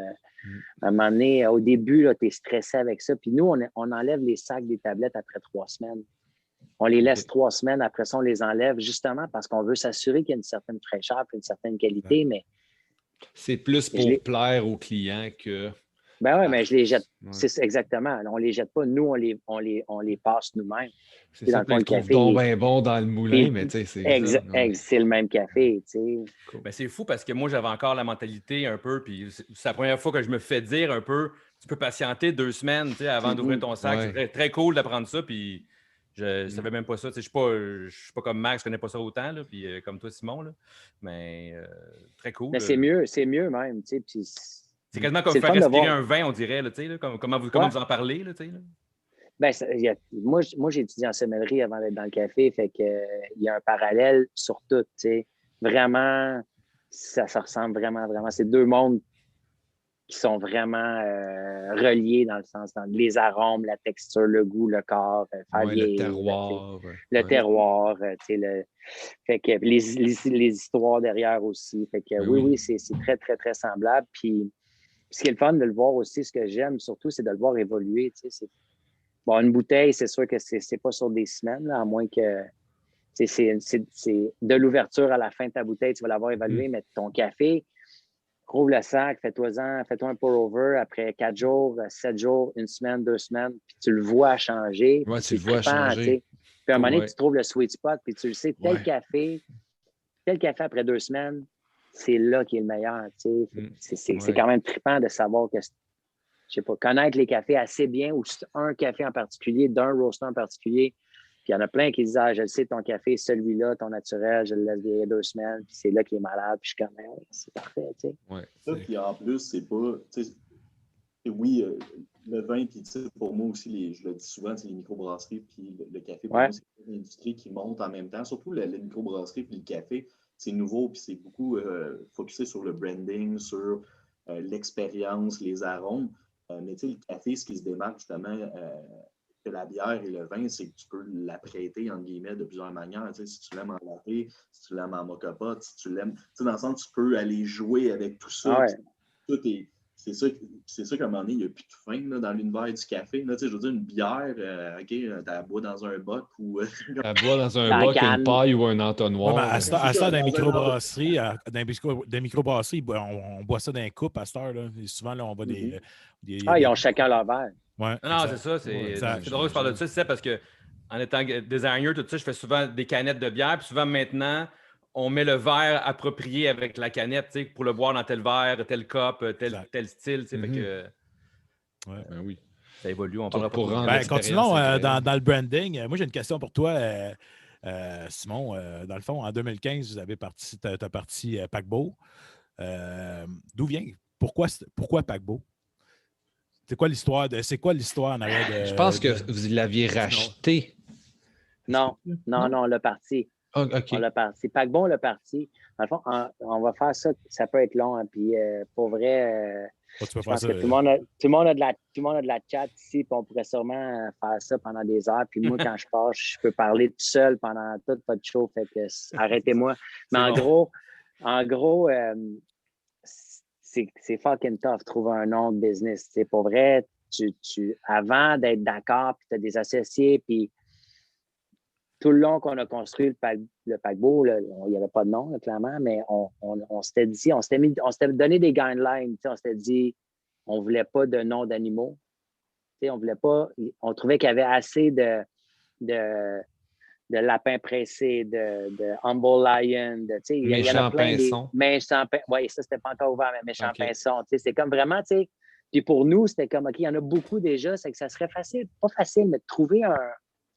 à un moment donné, au début, tu es stressé avec ça, puis nous, on enlève les sacs des tablettes après 3 semaines. On les laisse 3 semaines, après ça, on les enlève justement parce qu'on veut s'assurer qu'il y a une certaine fraîcheur et une certaine qualité, mais... C'est plus pour plaire aux clients que... Ben oui, mais je les jette. Ouais. C'est exactement. On ne les jette pas. Nous, on les passe nous-mêmes. C'est ça, le café. Donc bien bon dans le moulin, mais tu sais, c'est c'est le même café, tu sais. Cool. Ben, c'est fou parce que moi, j'avais encore la mentalité un peu, puis c'est la première fois que je me fais dire un peu, tu peux patienter 2 semaines, tu sais, avant d'ouvrir ton sac. Ouais. C'est très, très cool d'apprendre ça, puis je ne savais même pas ça. Tu sais, je suis pas comme Max, je ne connais pas ça autant, là, puis comme toi, Simon, là. Mais très cool. Mais c'est mieux même, tu sais, puis... C'est quasiment comme faire respirer un vin, on dirait, là, comment vous en parlez. Là, ben, moi, j'ai étudié en sommellerie avant d'être dans le café, fait que il y a un parallèle sur tout. T'sais. Vraiment, ça ressemble vraiment. C'est 2 mondes qui sont vraiment reliés dans le sens, dans les arômes, la texture, le goût, le corps, faire vieillir. Le terroir. Fait que les histoires derrière aussi. Fait que oui, c'est très, très, très semblable. Puis, ce qui est le fun de le voir aussi, ce que j'aime surtout, c'est de le voir évoluer. Bon, une bouteille, c'est sûr que c'est pas sur des semaines, là, à moins que c'est de l'ouverture à la fin de ta bouteille, tu vas l'avoir évalué, mais ton café, rouvre le sac, fais-toi un pour-over après 4 jours, 7 jours, 1 semaine, 2 semaines, puis tu le vois changer. Oui, tu le vois changer. Puis à un moment donné, tu trouves le sweet spot, puis tu le sais, tel café après 2 semaines, c'est là qui est le meilleur. C'est quand même trippant de savoir que, je sais pas, connaître les cafés assez bien ou un café en particulier, d'un roaster en particulier. Puis il y en a plein qui disent, je le sais, ton café, celui-là, ton naturel, je le laisse vieillir 2 semaines, puis c'est là qu'il est malade, puis je suis comme, c'est parfait, tu sais. Ouais. Ça, puis en plus, c'est pas, oui, le vin, puis pour moi aussi, je le dis souvent, c'est les microbrasseries, puis le café, pour moi, c'est une industrie qui monte en même temps, surtout la microbrasserie, puis le café. C'est nouveau, puis c'est beaucoup focusé sur le branding, sur l'expérience, les arômes. Mais tu sais, le café, ce qui se démarque justement que la bière et le vin, c'est que tu peux l'apprêter, entre guillemets, de plusieurs manières. Tu sais, si tu l'aimes en latte, si tu l'aimes en moka pot, si tu l'aimes... Tu sais, dans le sens, tu peux aller jouer avec tout ça. Tout est... C'est ça qu'à un moment donné, il n'y a plus de fin là, dans l'univers du café. Là, je veux dire, une bière, OK, tu la bois dans un boc ou... Tu la bois dans un boc, une paille ou un entonnoir. Ouais, à cette heure, dans les microbrasseries, on boit ça dans les coupes à cette heure. Là. Et souvent, là, on voit des ils ont chacun leur verre. Ouais, non, c'est ça. C'est drôle que je parle de ça. C'est ça parce que en étant designer, tout ça, je fais souvent des canettes de bière. Puis souvent, maintenant, on met le verre approprié avec la canette pour le boire dans tel verre, tel cup, tel style. Fait que, ben oui. Ça évolue. On parlera pas continuons dans le branding. Moi, j'ai une question pour toi, Simon. Dans le fond, en 2015, tu as parti Paquebot. D'où vient? Pourquoi Paquebot? C'est quoi l'histoire en arrière de... Je pense que vous l'aviez racheté. Non, on l'a parti. Oh, okay. On l'a parti. Paquebot, on l'a parti. Dans le fond, on va faire ça. Ça peut être long. Hein, puis pour vrai, je pense que tout le monde a de la chat ici. Puis on pourrait sûrement faire ça pendant des heures. Puis moi, quand je pars, je peux parler tout seul pendant toute votre show. Fait que arrêtez-moi. Mais en gros, c'est fucking tough trouver un nom de business. C'est pour vrai, avant d'être d'accord, puis tu as des associés, puis tout le long qu'on a construit le paquebot, il n'y avait pas de nom, là, clairement, mais on s'était dit, on s'était donné des guidelines. On s'était dit, on ne voulait pas de nom d'animaux. On voulait pas, on trouvait qu'il y avait assez de lapin pressé, de humble lion, il y en a plein. Méchant pinson. Oui, ça, c'était pas encore ouvert, mais méchant pinson. C'est comme vraiment, tu sais. Puis pour nous, c'était comme, OK, il y en a beaucoup déjà, c'est que ça serait facile, pas facile, mais de trouver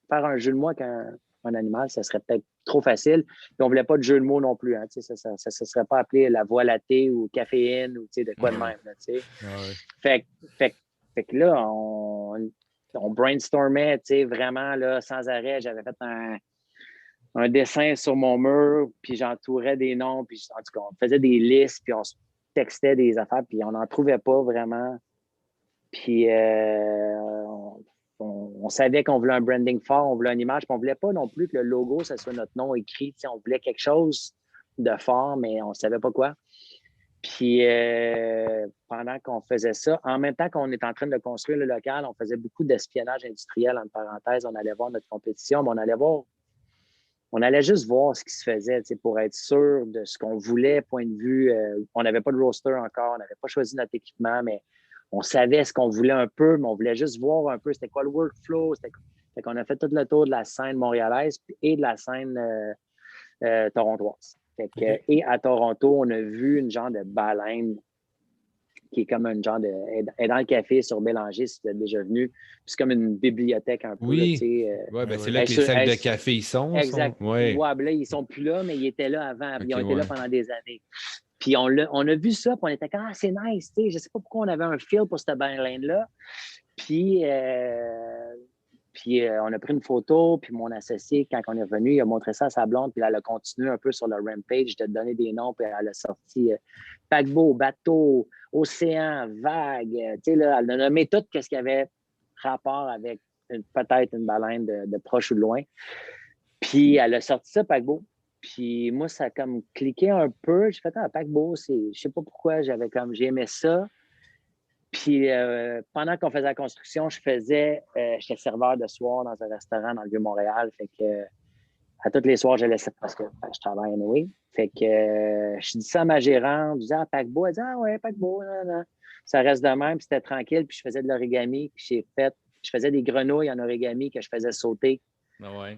faire un jeu de mots avec un animal, ça serait peut-être trop facile. Puis on voulait pas de jeu de mots non plus, hein, ça serait pas appelé la voix latée ou caféine ou de quoi de même, là, tu sais. Fait que là, on brainstormait, vraiment, là, sans arrêt. J'avais fait un dessin sur mon mur, puis j'entourais des noms, puis en tout cas, on faisait des listes, puis on se textait des affaires, puis on n'en trouvait pas vraiment. Puis on savait qu'on voulait un branding fort, on voulait une image, puis on ne voulait pas non plus que le logo, ça soit notre nom écrit. On voulait quelque chose de fort, mais on ne savait pas quoi. Puis pendant qu'on faisait ça, en même temps qu'on est en train de construire le local, on faisait beaucoup d'espionnage industriel, entre parenthèses. On allait voir notre compétition, mais on allait juste voir ce qui se faisait pour être sûr de ce qu'on voulait, point de vue. On n'avait pas de roster encore, on n'avait pas choisi notre équipement, mais on savait ce qu'on voulait un peu, mais on voulait juste voir un peu c'était quoi le workflow. Fait qu'on a fait tout le tour de la scène montréalaise et de la scène torontoise. Et à Toronto, on a vu une genre de baleine qui est comme un genre de... Elle est dans le café sur Bélanger, si tu es déjà venu. Puis c'est comme une bibliothèque un peu. Oui, c'est là que les sacs de café, ils sont. Exact. Ouais. Là, ils sont plus là, mais ils étaient là avant. Ils ont été là pendant des années. Puis on a vu ça, puis on était comme, c'est nice, tu sais. Je sais pas pourquoi on avait un feel pour cette baleine-là. Puis on a pris une photo, puis mon associé, quand on est revenu, il a montré ça à sa blonde, puis elle a continué un peu sur le Rampage de donner des noms, puis elle a sorti paquebot, bateau, océan, vague. Elle a nommé tout ce qui avait rapport avec peut-être une baleine de proche ou de loin. Puis elle a sorti ça, paquebot. Puis moi, ça a comme cliqué un peu. J'ai fait un paquebot, je sais pas pourquoi, j'ai aimé ça. Puis pendant qu'on faisait la construction, j'étais serveur de soir dans un restaurant dans le Vieux-Montréal. Fait que à tous les soirs, je laissais parce que je travaille anyway. Fait que je dis ça à ma gérante, je disais paquebot, elle dit ouais, paquebot, non. Ça reste de même, puis c'était tranquille, puis je faisais de l'origami, puis je faisais des grenouilles en origami que je faisais sauter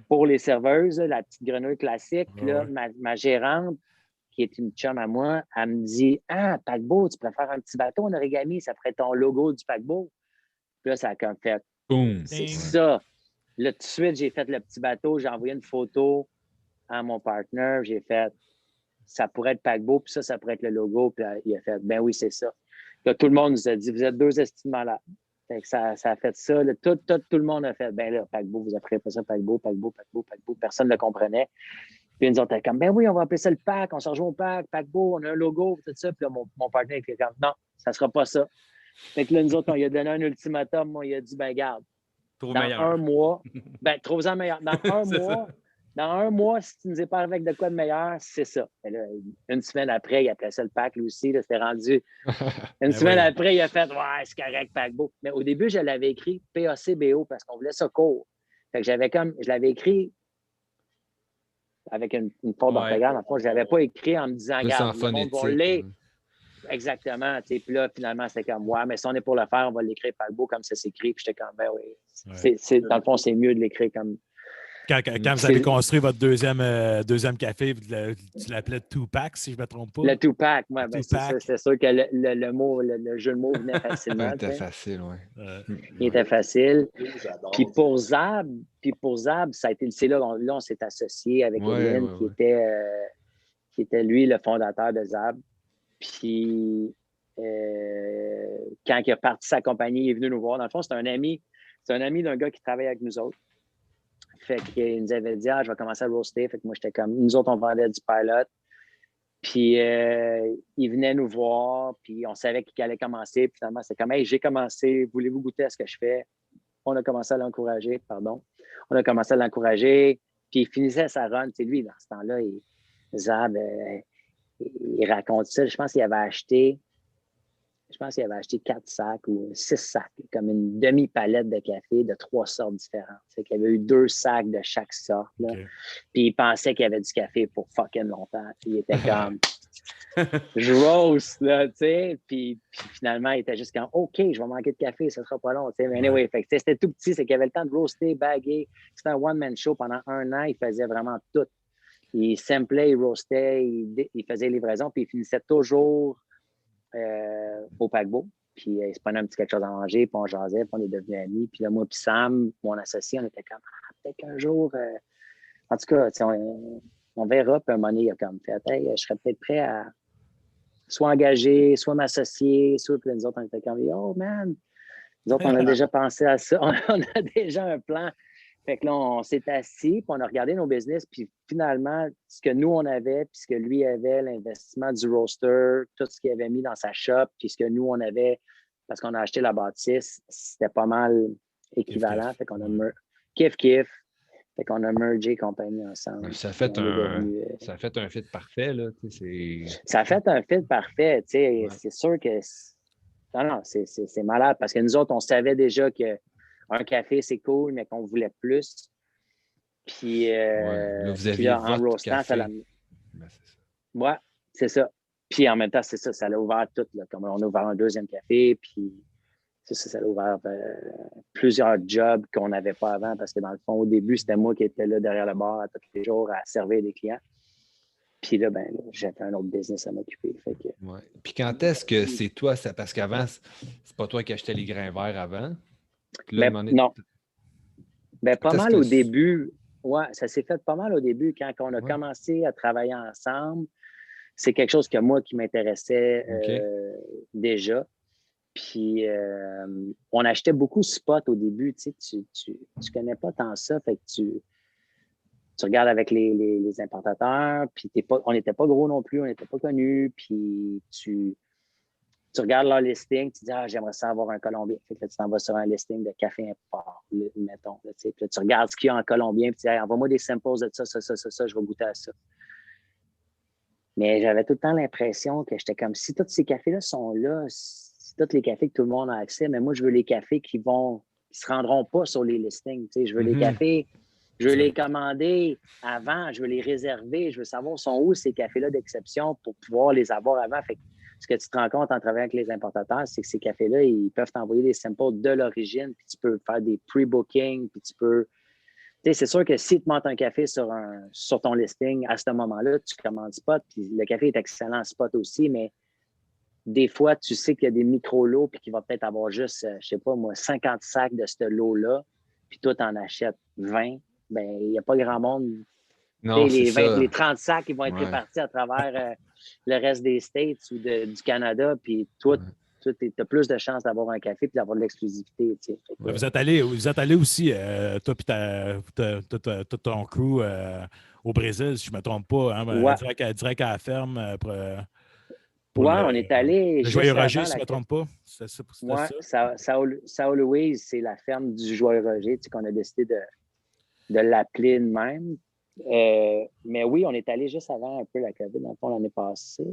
pour les serveuses, la petite grenouille classique. Puis là, ma gérante, qui est une chum à moi, elle me dit paquebot, tu préfères un petit bateau en origami, ça ferait ton logo du paquebot. Puis là, ça a comme fait boom. C'est ça. Là, tout de suite, j'ai fait le petit bateau, j'ai envoyé une photo à mon partner, j'ai fait ça pourrait être paquebot, puis ça pourrait être le logo. Puis là, il a fait ben oui, c'est ça. Là, tout le monde nous a dit vous êtes deux estimes malades. Fait que ça a fait ça. Là, tout le monde a fait ben là, paquebot, vous appelez pas ça paquebot. Personne ne le comprenait. Puis nous autres, comme, ben oui, on va appeler ça le pack, on se rejoint au pack, paquebot, on a un logo, tout ça. Puis là, mon partenaire était comme, non, ça sera pas ça. Fait que là, nous autres, on lui a donné un ultimatum. Moi, il a dit, ben garde, un mois, trouve-en meilleur. Dans un mois, si tu nous es pas avec de quoi de meilleur, c'est ça. Et là, une semaine après, il appelait ça le pack, lui aussi. Là, c'était rendu. Une semaine après, il a fait, ouais, c'est correct, paquebot. Mais au début, je l'avais écrit PACBO parce qu'on voulait ça court. Fait que je l'avais écrit avec une faute d'orthographe. En fait, je ne l'avais pas écrit en me disant, regarde, le monde va lire. Exactement. Puis là, finalement, c'était comme, ouais, mais si on est pour le faire, on va l'écrire paquebot comme ça s'écrit. Puis j'étais comme, ben oui. Dans le fond, c'est mieux de l'écrire comme. Quand vous avez construit votre deuxième café, tu l'appelais Tupac, si je ne me trompe pas. Le Tupac, oui. C'est sûr que le mot, le jeu de mots venait facilement. Il était facile, oui. Il était facile. Puis pour Zab, ça a été, là, on s'est associé avec Eline, qui était lui le fondateur de Zab. Puis quand il a parti sa compagnie, il est venu nous voir. Dans le fond, c'est un ami d'un gars qui travaille avec nous autres. Fait qu'il nous avait dit, je vais commencer à roaster. Fait que moi, j'étais comme, nous autres, on vendait du pilot. Puis, il venait nous voir, puis on savait qu'il allait commencer. Puis finalement, c'est comme, hey, j'ai commencé, voulez-vous goûter à ce que je fais? On a commencé à l'encourager, puis il finissait sa run. Tu sais, lui, dans ce temps-là, Zab, il raconte ça. Je pense qu'il avait acheté 4 sacs ou 6 sacs, comme une demi-palette de café de 3 sortes différentes. C'est qu'il y avait eu 2 sacs de chaque sorte. Là. Okay. Puis il pensait qu'il y avait du café pour fucking longtemps. Puis il était comme, je roast, là, tu sais. Puis finalement, il était juste comme, OK, je vais manquer de café, ça sera pas long, tu sais. Mais anyway, fait que, c'était tout petit, c'est qu'il avait le temps de roaster, baguer. C'était un one-man show pendant 1 an, il faisait vraiment tout. Il samplait, il roastait, il faisait livraison, puis il finissait toujours au paquebot. Puis il se prenait un petit quelque chose à manger, puis on jasait, puis on est devenus amis. Puis là, moi puis Sam, mon associé, on était comme, peut-être qu'un jour... En tout cas, on verra, puis un moment donné, il a comme fait, hey, je serais peut-être prêt à soit engager, soit m'associer, soit, puis nous autres, on était comme, oh man, nous autres, on a déjà pensé à ça, on a déjà un plan. Fait que là, on s'est assis, puis on a regardé nos business, puis finalement, ce que nous, on avait, puis ce que lui avait, l'investissement du roaster, tout ce qu'il avait mis dans sa shop, puis ce que nous, on avait, parce qu'on a acheté la bâtisse, c'était pas mal équivalent. Fait qu'on a kiff. Fait qu'on a mergé compagnie ensemble. Ça a fait un fit parfait, là. Ça a fait un fit parfait, tu sais. Ouais. C'est sûr que... Non, c'est malade, parce que nous autres, on savait déjà que un café, c'est cool, mais qu'on voulait plus. Puis, là, vous aviez en roastant, ça l'a... Ouais, c'est ça. Puis en même temps, c'est ça, ça l'a ouvert tout. Là. Comme on a ouvert un 2e café, puis ça l'a ouvert plusieurs jobs qu'on n'avait pas avant, parce que dans le fond, au début, c'était moi qui étais là derrière le bar tous les jours à servir des clients. Puis là, j'avais un autre business à m'occuper. Que... Ouais. Puis quand est-ce que c'est toi, parce qu'avant, c'est pas toi qui achetais les grains verts avant? Là, non. Pas mal au début. Ouais, ça s'est fait pas mal au début quand on a commencé à travailler ensemble. C'est quelque chose que moi qui m'intéressait déjà. Puis on achetait beaucoup spot au début. Tu sais, tu connais pas tant ça. Fait que tu regardes avec les importateurs. Puis on n'était pas gros non plus, on n'était pas connus. Puis tu regardes leur listing, tu dis, j'aimerais ça avoir un Colombien. Fait que là, tu t'en vas sur un listing de café import, mettons. Là, puis là, tu regardes ce qu'il y a en Colombien, puis tu dis, envoie-moi des samples de ça, je vais goûter à ça. Mais j'avais tout le temps l'impression que j'étais comme, si tous ces cafés-là sont là, si tous les cafés que tout le monde a accès, mais moi, je veux les cafés qui se rendront pas sur les listings. Je veux les cafés, je veux les commander avant, je veux les réserver, je veux savoir sont où ces cafés-là d'exception pour pouvoir les avoir avant. Fait que ce que tu te rends compte en travaillant avec les importateurs, c'est que ces cafés-là, ils peuvent t'envoyer des samples de l'origine, puis tu peux faire des pre-bookings, puis tu peux... Tu sais, c'est sûr que si tu montes un café sur ton listing, à ce moment-là, tu commandes spot, puis le café est excellent spot aussi, mais des fois, tu sais qu'il y a des micro-lots, puis qu'il va peut-être avoir juste, je sais pas moi, 50 sacs de ce lot-là, puis toi, tu en achètes 20, il n'y a pas grand monde. Non, les 30 sacs, ils vont être répartis à travers le reste des States ou du Canada. Puis toi, tu as plus de chances d'avoir un café et d'avoir de l'exclusivité. Tu sais. Vous êtes allé aussi, toi et tout ton crew au Brésil, si je ne me trompe pas. Hein, direct à la ferme. On est allé. Le Joyeux Roger, si je ne me trompe pas. Sao Luis, c'est la ferme du Joyeux Roger, tu sais, qu'on a décidé de l'appeler de même. Mais oui, on est allé juste avant un peu la COVID, dans le fond, l'année passée.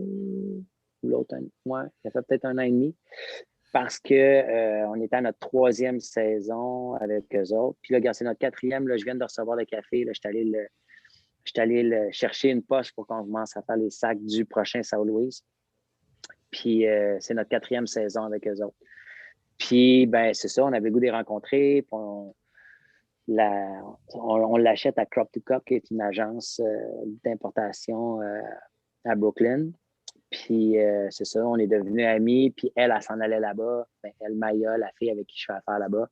L'autre année. Ouais, ça fait peut-être 1 an et demi. Parce qu'on était à notre 3e saison avec eux autres. Puis là, regarde, c'est notre 4e. Là, je viens de recevoir le café. Là, je suis allé chercher une poche pour qu'on commence à faire les sacs du prochain Sao Luis. Puis c'est notre 4e saison avec eux autres. Puis, c'est ça, on avait le goût de les rencontrer. Puis on l'achète à Crop to Cup, qui est une agence d'importation à Brooklyn. Puis c'est ça, on est devenus amis. Puis elle s'en allait là-bas. Elle, Maya, la fille avec qui je fais affaire là-bas,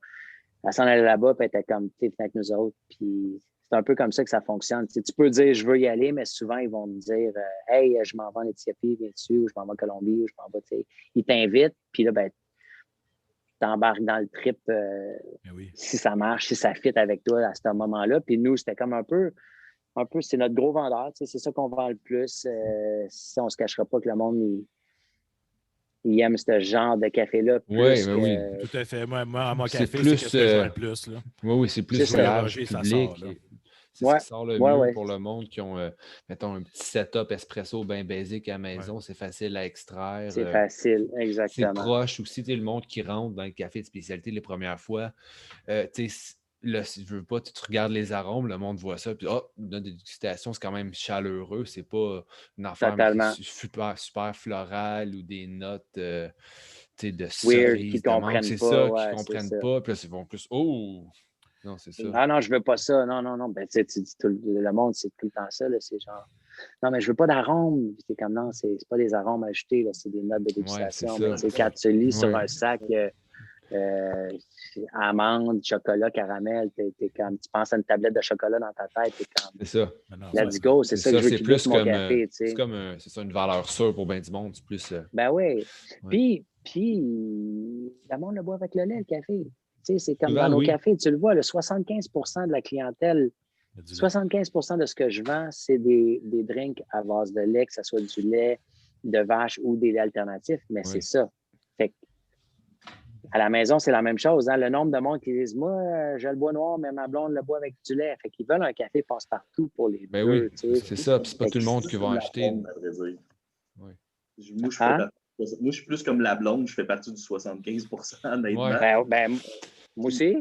elle s'en allait là-bas, puis elle était comme, tu sais, avec nous autres. Puis c'est un peu comme ça que ça fonctionne. Tu peux dire, je veux y aller, mais souvent, ils vont me dire, hey, je m'en vais en Éthiopie, viens-tu, ou je m'en vais en Colombie, ou je m'en vais, tu sais. Ils t'invitent, puis là, t'embarques dans le trip si ça marche, si ça fit avec toi à ce moment-là. Puis nous, c'était comme un peu, c'est notre gros vendeur, c'est ça qu'on vend le plus. On ne se cachera pas que le monde, il aime ce genre de café-là. Oui. Tout à fait. Moi à mon c'est café, plus, c'est ce que je vends le plus. Là. Oui, c'est plus large public. C'est ce qui sort le mieux pour le monde qui ont, mettons, un petit setup espresso bien basique à la maison. C'est facile à extraire. C'est facile, exactement. C'est proche aussi. Le monde qui rentre dans le café de spécialité les premières fois, là, si tu veux pas, tu regardes les arômes, le monde voit ça, puis une dégustation, c'est quand même chaleureux. C'est pas une affaire Totalement. super, super florale ou des notes de Weird, qui cerise, de mangue. comprennent C'est pas. ça, qui Ouais, c'est comprennent ça. pas. Puis là, ils vont plus, oh! Non, c'est ça. Ah non, je veux pas ça. Non, non, non. Ben, tu sais, le monde, c'est tout le temps ça. Là. C'est genre, non, mais je veux pas d'arômes. C'est comme, non, c'est pas des arômes ajoutés. Là. C'est des notes de dégustation. Ouais, mais tu sais, quand tu lis sur Ouais. un sac amande, chocolat, caramel, t'es comme, tu penses à une tablette de chocolat dans ta tête. T'es comme, C'est ça. let's go. C'est ça que je veux c'est qu'il plus goûte mon comme, café. Tu sais. c'est comme c'est ça, une valeur sûre pour bien du monde. C'est plus. Ben oui. Ouais. Puis, le monde le boit avec le lait, le café. Tu sais, c'est comme Souvent, dans nos oui. cafés, tu le vois, le 75% de la clientèle, 75% de ce que je vends, c'est des drinks à base de lait, que ce soit du lait de vache ou des laits alternatifs, mais c'est ça. Fait que, à la maison, c'est la même chose. Hein? Le nombre de monde qui disent, moi, je le bois noir, mais ma blonde le boit avec du lait. Fait qu'ils veulent un café passe-partout pour les Ben deux. oui, Tu sais. c'est ça. Puis c'est pas tout le monde qui va La acheter. blonde, à vrai dire. Ouais. Moi, je suis plus comme la blonde, je fais partie du 75%, honnêtement. Ouais. Ben, moi aussi.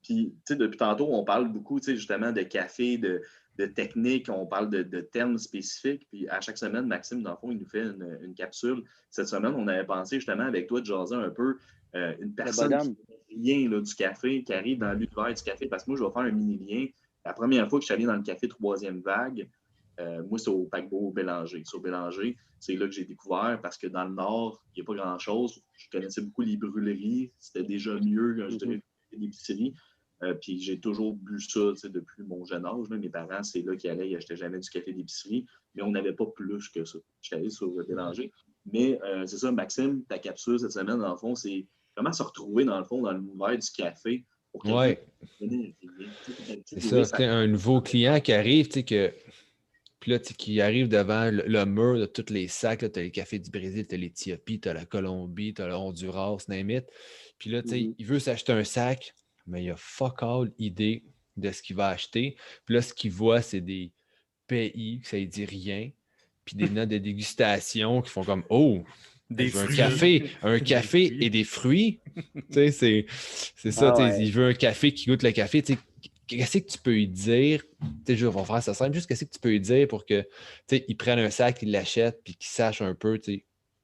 Puis, tu sais, depuis tantôt, on parle beaucoup, tu sais, justement, de café, de technique, on parle de termes spécifiques. Puis, à chaque semaine, Maxime, dans le fond, il nous fait une capsule. Cette semaine, on avait pensé, justement, avec toi, de jaser un peu une personne qui ne rien là, du café, qui arrive dans l'univers du café. Parce que moi, je vais faire un mini-lien. La première fois que je suis allé dans le café Troisième Vague, moi, c'est au paquebot Bélanger. Sur Bélanger, c'est là que j'ai découvert parce que dans le Nord, il n'y a pas grand-chose. Je connaissais beaucoup les brûleries. C'était déjà mieux, je dirais, l'épicerie. Puis j'ai toujours bu ça depuis mon jeune âge. Là. Mes parents, c'est là qu'ils allaient, ils n'achetaient jamais du café d'épicerie, mais on n'avait pas plus que ça. J'étais allé sur Bélanger. Mais c'est ça, Maxime, ta capsule cette semaine, dans le fond, c'est comment se retrouver, dans le fond, dans l'univers du café. Pour Ouais. C'est ça, c'était un nouveau client qui arrive, tu sais, que. Puis là, qui arrive devant le mur de tous les sacs. Tu as les cafés du Brésil, tu as l'Éthiopie, tu as la Colombie, tu as le Honduras, name it. Puis là, tu sais, il veut s'acheter un sac, mais il a fuck all idée de ce qu'il va acheter. Puis là, ce qu'il voit, c'est des pays, ça ne dit rien. Puis des notes de dégustation qui font comme oh! Des fruits. Un café et des fruits. Tu sais, c'est ça. Il veut un café qui goûte le café. Tu sais, qu'est-ce que tu peux lui dire? Je vais faire ça simple. Juste qu'est-ce que tu peux lui dire pour que il prenne un sac, il l'achète, puis qu'il sache un peu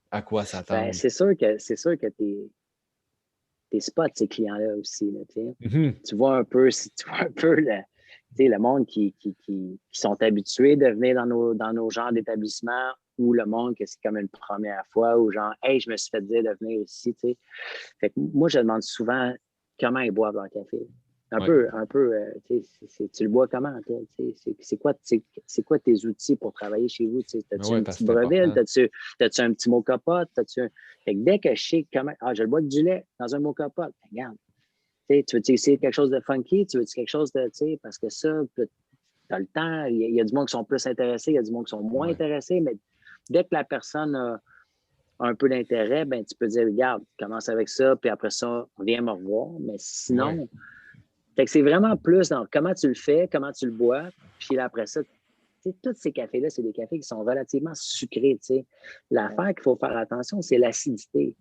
à quoi s'attendre. Ben, c'est sûr que t'es spots ces clients-là aussi. Là, Tu vois un peu le monde qui sont habitués de venir dans nos genres d'établissements ou le monde que c'est comme une première fois ou genre, hey, je me suis fait dire de venir ici. T'sais. Fait que moi, je demande souvent comment ils boivent leur café. Un peu, tu le bois comment? C'est quoi tes outils pour travailler chez vous? T'as-tu une petite breville? T'as-tu un petit moka-pot? Fait que dès que je sais comment... je le bois avec du lait dans un moka-pot. Regarde. Tu veux-tu essayer quelque chose de funky? Tu veux-tu quelque chose de... Parce que ça, tu as le temps. Il y a du monde qui sont plus intéressés, il y a du monde qui sont moins intéressés, mais dès que la personne a un peu d'intérêt, ben, tu peux dire, regarde, commence avec ça, puis après ça, viens me revoir. Mais sinon... Fait que c'est vraiment plus dans comment tu le fais, comment tu le bois, puis après ça, tous ces cafés-là, c'est des cafés qui sont relativement sucrés. T'sais. L'affaire qu'il faut faire attention, c'est l'acidité.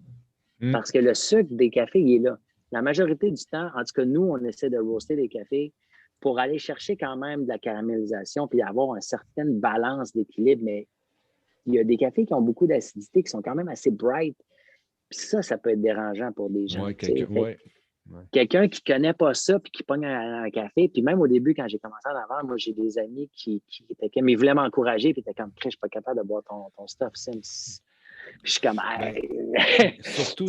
Parce que le sucre des cafés, il est là. La majorité du temps, en tout cas, nous, on essaie de roaster des cafés pour aller chercher quand même de la caramélisation puis avoir une certaine balance d'équilibre. Mais il y a des cafés qui ont beaucoup d'acidité, qui sont quand même assez bright. Puis ça peut être dérangeant pour des gens. Quelqu'un qui ne connaît pas ça puis qui pogne un café, puis même au début, quand j'ai commencé à en vendre, moi, j'ai des amis qui étaient comme, ils voulaient m'encourager, puis ils étaient comme, je ne suis pas capable de boire ton stuff, Sims. Puis je suis comme, surtout,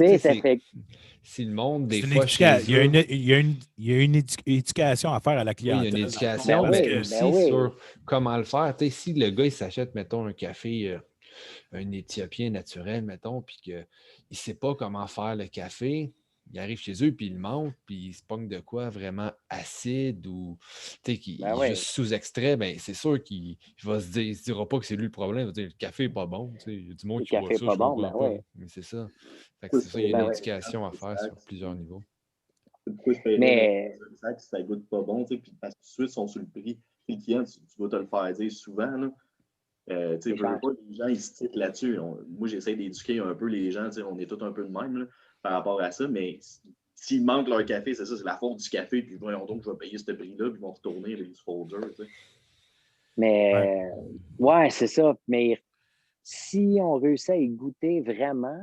si le monde, des fois, il y a une éducation à faire à la clientèle. Oui, il y a une éducation, mais aussi sur comment le faire. Si le gars, il s'achète, mettons, un café, un Éthiopien naturel, mettons, puis qu'il ne sait pas comment faire le café, il arrive chez eux, puis il monte, puis il se pogne de quoi vraiment acide ou juste sous-extrait, ben, c'est sûr qu'il va se dire, il se dira pas que c'est lui le problème. Il va dire, le café n'est pas bon. Il y a du monde qui boit ça, je ne comprends pas. Mais c'est ça. Fait que c'est ça, il y a une éducation à faire sur plusieurs niveaux. Mais ça ne goûte pas bon, puis parce que tout de suite, ils sont sur le prix. Les clients, tu vas te le faire dire souvent. Là. Les gens, ils se titrent là-dessus. Moi, j'essaie d'éduquer un peu les gens. On est tous un peu de même là, par rapport à ça, mais s'ils manquent leur café, c'est ça, c'est la faute du café, puis voyons donc, je vais payer ce prix-là, puis ils vont retourner les folders. Tu sais. Mais, ouais, c'est ça. Mais si on réussit à y goûter vraiment,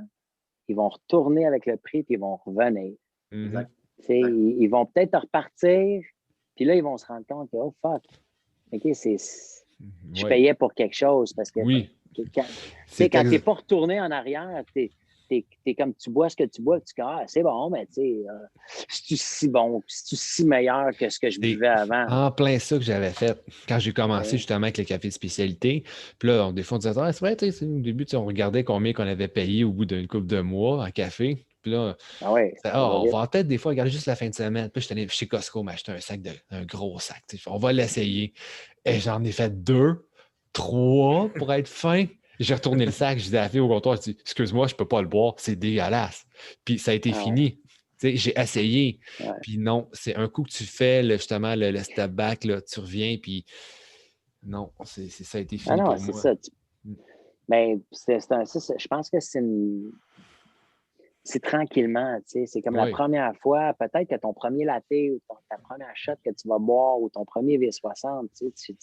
ils vont retourner avec le prix, puis ils vont revenir. Exact. Ils vont peut-être repartir, puis là, ils vont se rendre compte que, oh fuck, OK, je payais pour quelque chose parce que quand tu n'es pas retourné en arrière, t'es comme tu bois ce que tu bois, tu dis, ah, c'est bon, mais tu sais, c'est-tu si bon, c'est-tu si meilleur que ce que je buvais avant? En plein ça que j'avais fait quand j'ai commencé justement avec les cafés de spécialité. Puis là, des fois, on disait, ah, c'est vrai, tu sais, au début, on regardait combien qu'on avait payé au bout d'une couple de mois en café. Puis là, on va peut-être des fois regarder juste la fin de semaine. Puis j'étais allé chez Costco m'acheter un gros sac. On va l'essayer. Et j'en ai fait 2, 3 pour être fin. J'ai retourné le sac, je disais à la fille au comptoir, je dis, excuse-moi, je ne peux pas le boire, c'est dégueulasse. Puis ça a été fini. J'ai essayé. Puis non, c'est un coup que tu fais justement le step back, là, tu reviens, puis non, ça a été fini pour moi. C'est ça. Ben, je pense que c'est tranquillement, tu sais. C'est comme la première fois, peut-être que ton premier latte ou ta première shot que tu vas boire ou ton premier V60, tu sais,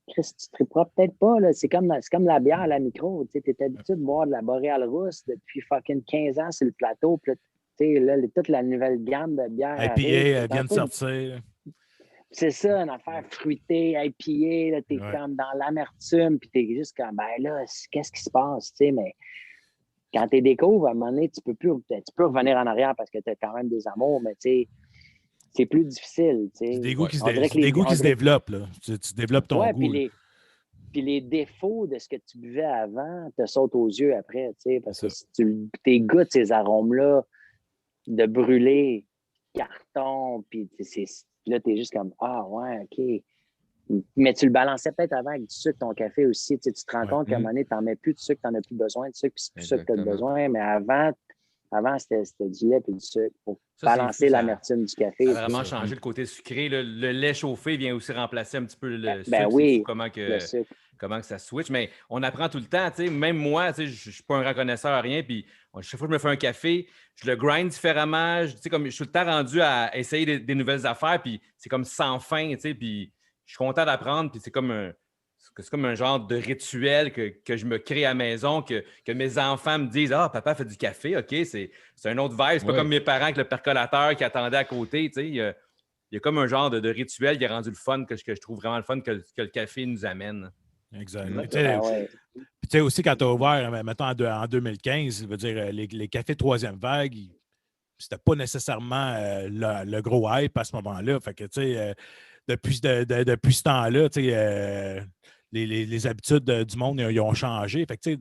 Chris, tu ne triperas peut-être pas. Là. C'est comme la bière à la micro. Tu es habitué de boire de la boréale rousse depuis fucking 15 ans sur le plateau. Puis là, toute la nouvelle gamme de bière. IPA, elle vient de sortir. C'est ça, une affaire fruitée, IPA. Tu es comme dans l'amertume. Puis tu es juste comme, ben là, qu'est-ce qui se passe? Tu sais, mais quand tu découvres, à un moment donné, tu peux revenir en arrière parce que tu as quand même des amours, mais tu sais, c'est plus difficile. C'est des goûts qui se développent. Là. Tu développes ton goût. Puis les défauts de ce que tu buvais avant te sautent aux yeux après. Parce que si tu goûtes ces arômes-là de brûler, carton, puis là, tu es juste comme, ah ouais, OK. Mais tu le balançais peut-être avant avec du sucre, ton café aussi. Tu te rends compte qu'à un moment donné, tu n'en mets plus de sucre, tu n'en as plus besoin de sucre, puis c'est plus ça que tu as besoin. Mais avant, c'était du lait et du sucre pour balancer l'amertume du café. Ça a vraiment changé le côté sucré. Le lait chauffé vient aussi remplacer un petit peu le sucre. Oui, comment que ça switch. Mais on apprend tout le temps. Même moi, je ne suis pas un reconnaisseur à rien. Puis chaque fois que je me fais un café, je le grind différemment. Je suis tout le temps rendu à essayer des nouvelles affaires. Puis c'est comme sans fin. Puis je suis content d'apprendre. Puis c'est comme un genre de rituel que je me crée à la maison, que mes enfants me disent « Ah, papa fait du café, OK, c'est un autre vibe. » C'est pas comme mes parents avec le percolateur qui attendait à côté. Il y a comme un genre de rituel qui a rendu le fun, que je trouve vraiment le fun que le café nous amène. Exactement. Tu sais aussi, quand tu as ouvert, mettons, en 2015, je veux dire, les cafés troisième vague, c'était pas nécessairement le gros hype à ce moment-là. Fait que, tu sais, depuis ce temps-là, tu sais, les habitudes du monde ils ont changé. Fait que, tu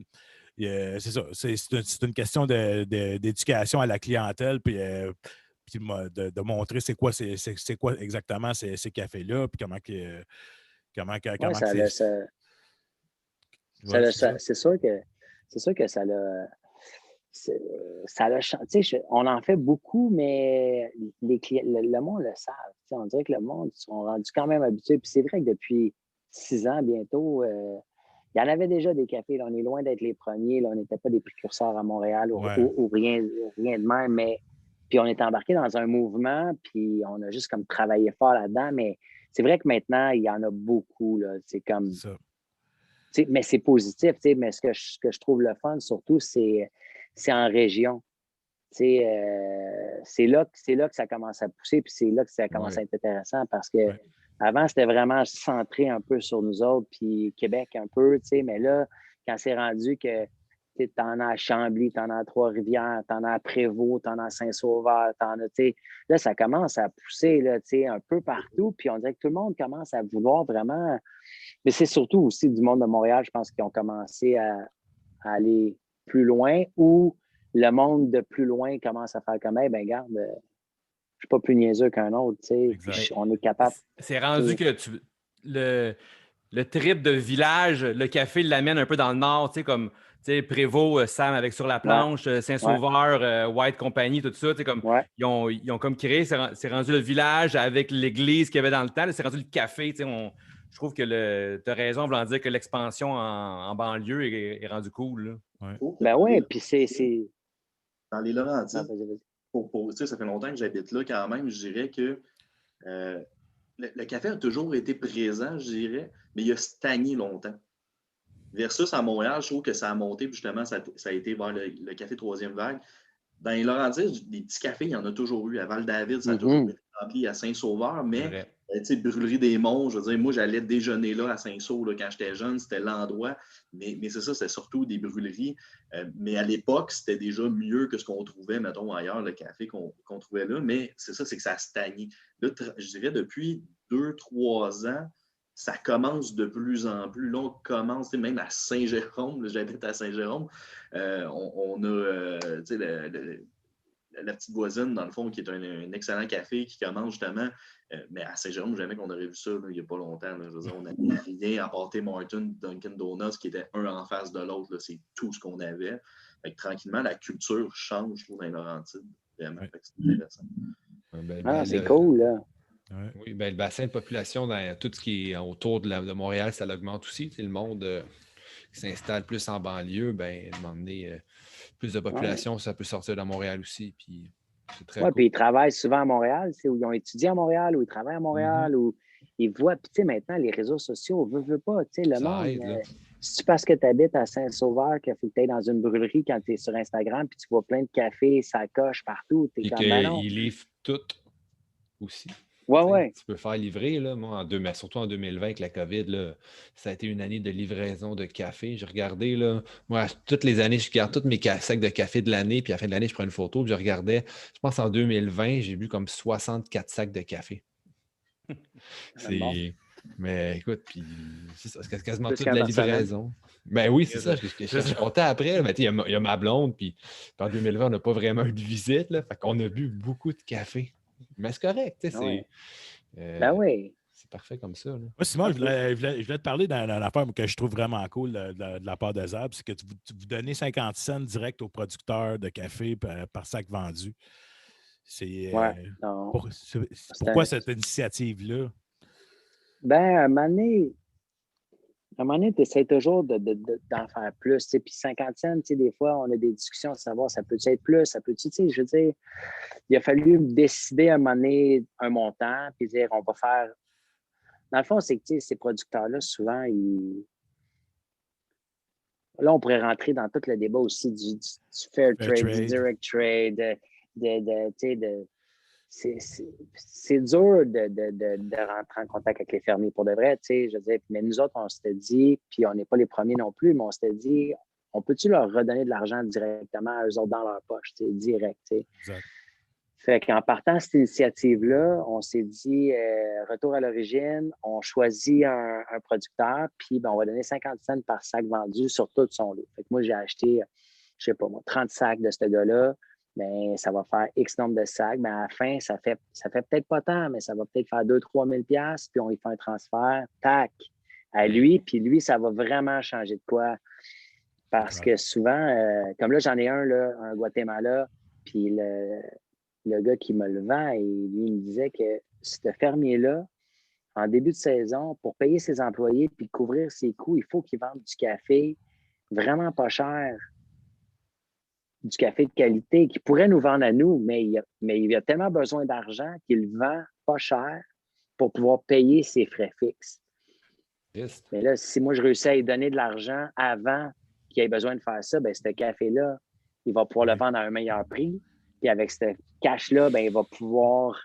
sais, c'est ça. C'est une question d'éducation à la clientèle, puis de montrer c'est quoi exactement ces cafés-là, puis comment c'est sûr que ça l'a changé. On en fait beaucoup, mais le monde le savent. On dirait que le monde sont rendus quand même habitués. Puis c'est vrai que depuis 6 ans bientôt, il y en avait déjà des cafés. Là, on est loin d'être les premiers. Là, on n'était pas des précurseurs à Montréal ou rien de même. Mais puis on est embarqué dans un mouvement, puis on a juste comme travaillé fort là-dedans. Mais c'est vrai que maintenant, il y en a beaucoup. Là. C'est comme. Mais c'est positif, mais ce que je trouve le fun, surtout, c'est en région. C'est là que ça commence à pousser, puis c'est là que ça commence à être intéressant parce que avant, c'était vraiment centré un peu sur nous autres, puis Québec un peu, mais là, quand c'est rendu que tu en as à Chambly, tu en as à Trois-Rivières, tu en as à Prévost, tu en as à Saint-Sauveur, là, ça commence à pousser là, un peu partout, puis on dirait que tout le monde commence à vouloir vraiment. Mais c'est surtout aussi du monde de Montréal, je pense, qui ont commencé à aller plus loin, ou le monde de plus loin commence à faire comme, ben regarde, je suis pas plus niaiseux qu'un autre, on est capable. C'est rendu que le trip de village, le café l'amène un peu dans le nord, comme Prévost, Sam avec Sur la planche, Saint-Sauveur, White Company, tout ça, ils ont comme créé, c'est rendu le village avec l'église qu'il y avait dans le temps, c'est rendu le café, je trouve que tu as raison en voulant dire que l'expansion en banlieue est rendue cool. Là. Ben oui, puis c'est. Dans les Laurentides. Ça fait longtemps que j'habite là quand même. Je dirais que le café a toujours été présent, je dirais, mais il a stagné longtemps. Versus à Montréal, je trouve que ça a monté, puis justement, ça a été vers le café troisième vague. Dans les Laurentides, des petits cafés, il y en a toujours eu. À Val-David, ça a toujours été rempli, à Saint-Sauveur, mais Brûlerie des Monts, je veux dire, moi, j'allais déjeuner là à Saint-Saul quand j'étais jeune, c'était l'endroit. Mais c'est ça, c'était surtout des brûleries. Mais à l'époque, c'était déjà mieux que ce qu'on trouvait, mettons, ailleurs, le café qu'on trouvait là. Mais c'est ça, c'est que ça a stagné. Là, je dirais depuis 2-3 ans, ça commence de plus en plus. Là, on commence, même à Saint-Jérôme, j'habite à Saint-Jérôme, on a la petite voisine, dans le fond, qui est un excellent café qui commence justement, mais à Saint-Jérôme, jamais qu'on aurait vu ça il n'y a pas longtemps. Là. Je veux dire, on n'avait rien à part Tim Hortons, Dunkin' Donuts, qui était un en face de l'autre. C'est tout ce qu'on avait. Fait que, tranquillement, la culture change, je trouve, dans les Laurentides. Vraiment, c'est intéressant. C'est cool, là. Oui, le bassin de population dans tout ce qui est autour de Montréal, ça l'augmente aussi. Le monde qui s'installe plus en banlieue, à un moment donné, plus de population, ça peut sortir de Montréal aussi. Puis c'est très cool. Puis ils travaillent souvent à Montréal, où ils ont étudié à Montréal, où ils travaillent à Montréal, où ils voient. Puis maintenant, les réseaux sociaux, veut pas, le monde. C'est parce que tu habites à Saint-Sauveur qu'il faut que tu ailles dans une brûlerie quand tu es sur Instagram, puis tu vois plein de cafés, ça coche partout. Puis qu'ils livrent tout aussi. Tu peux faire livrer, là, moi, surtout en 2020 avec la COVID, là, ça a été une année de livraison de café. J'ai regardé, là, moi, toutes les années, je regarde tous mes sacs de café de l'année, puis à la fin de l'année, je prends une photo, puis je regardais, je pense en 2020, j'ai bu comme 64 sacs de café. Mais écoute, puis c'est quasiment toute la livraison. Ben oui, c'est ça, je comptais après, mais il y a ma blonde, puis en 2020, on n'a pas vraiment eu de visite, là, fait qu'on a bu beaucoup de café. Mais c'est correct, tu sais, c'est parfait comme ça. Là. Moi, Simon, je voulais te parler d'une affaire que je trouve vraiment cool de la part de Zab, c'est que vous donnez 50 cents direct aux producteurs de café par sac vendu. Pourquoi cette initiative-là? À un moment donné, tu essaies toujours d'en faire plus. Puis 50 cents, des fois, on a des discussions à savoir ça peut être plus, ça peut-tu, je veux dire, il a fallu décider à un moment donné un montant, puis dire on va faire. Dans le fond, c'est que ces producteurs-là, souvent, là, on pourrait rentrer dans tout le débat aussi du fair trade, du direct trade, c'est dur de rentrer en contact avec les fermiers pour de vrai, je veux dire. Mais nous autres, on s'était dit, puis on n'est pas les premiers non plus, mais on s'était dit, on peut-tu leur redonner de l'argent directement à eux autres dans leur poche, direct, Exact. Fait qu'en partant de cette initiative-là, on s'est dit, retour à l'origine, on choisit un producteur, puis on va donner 50 cents par sac vendu sur tout son lot. Fait que moi, j'ai acheté, je sais pas moi, 30 sacs de ce gars-là. Bien, ça va faire X nombre de sacs. Mais à la fin, ça fait peut-être pas tant, mais ça va peut-être faire 2-3 000 $, puis on y fait un transfert, tac, à lui. Puis lui, ça va vraiment changer de quoi. Parce que souvent, comme là, j'en ai un Guatemala, puis le gars qui me le vend, lui, il me disait que ce fermier-là, en début de saison, pour payer ses employés puis couvrir ses coûts, il faut qu'il vende du café vraiment pas cher. Du café de qualité qui pourrait nous vendre à nous, mais il a tellement besoin d'argent qu'il vend pas cher pour pouvoir payer ses frais fixes. Yes. Mais là, si moi, je réussis à lui donner de l'argent avant qu'il ait besoin de faire ça, bien, ce café-là, il va pouvoir le vendre à un meilleur prix. Puis avec ce cash-là, bien, il va pouvoir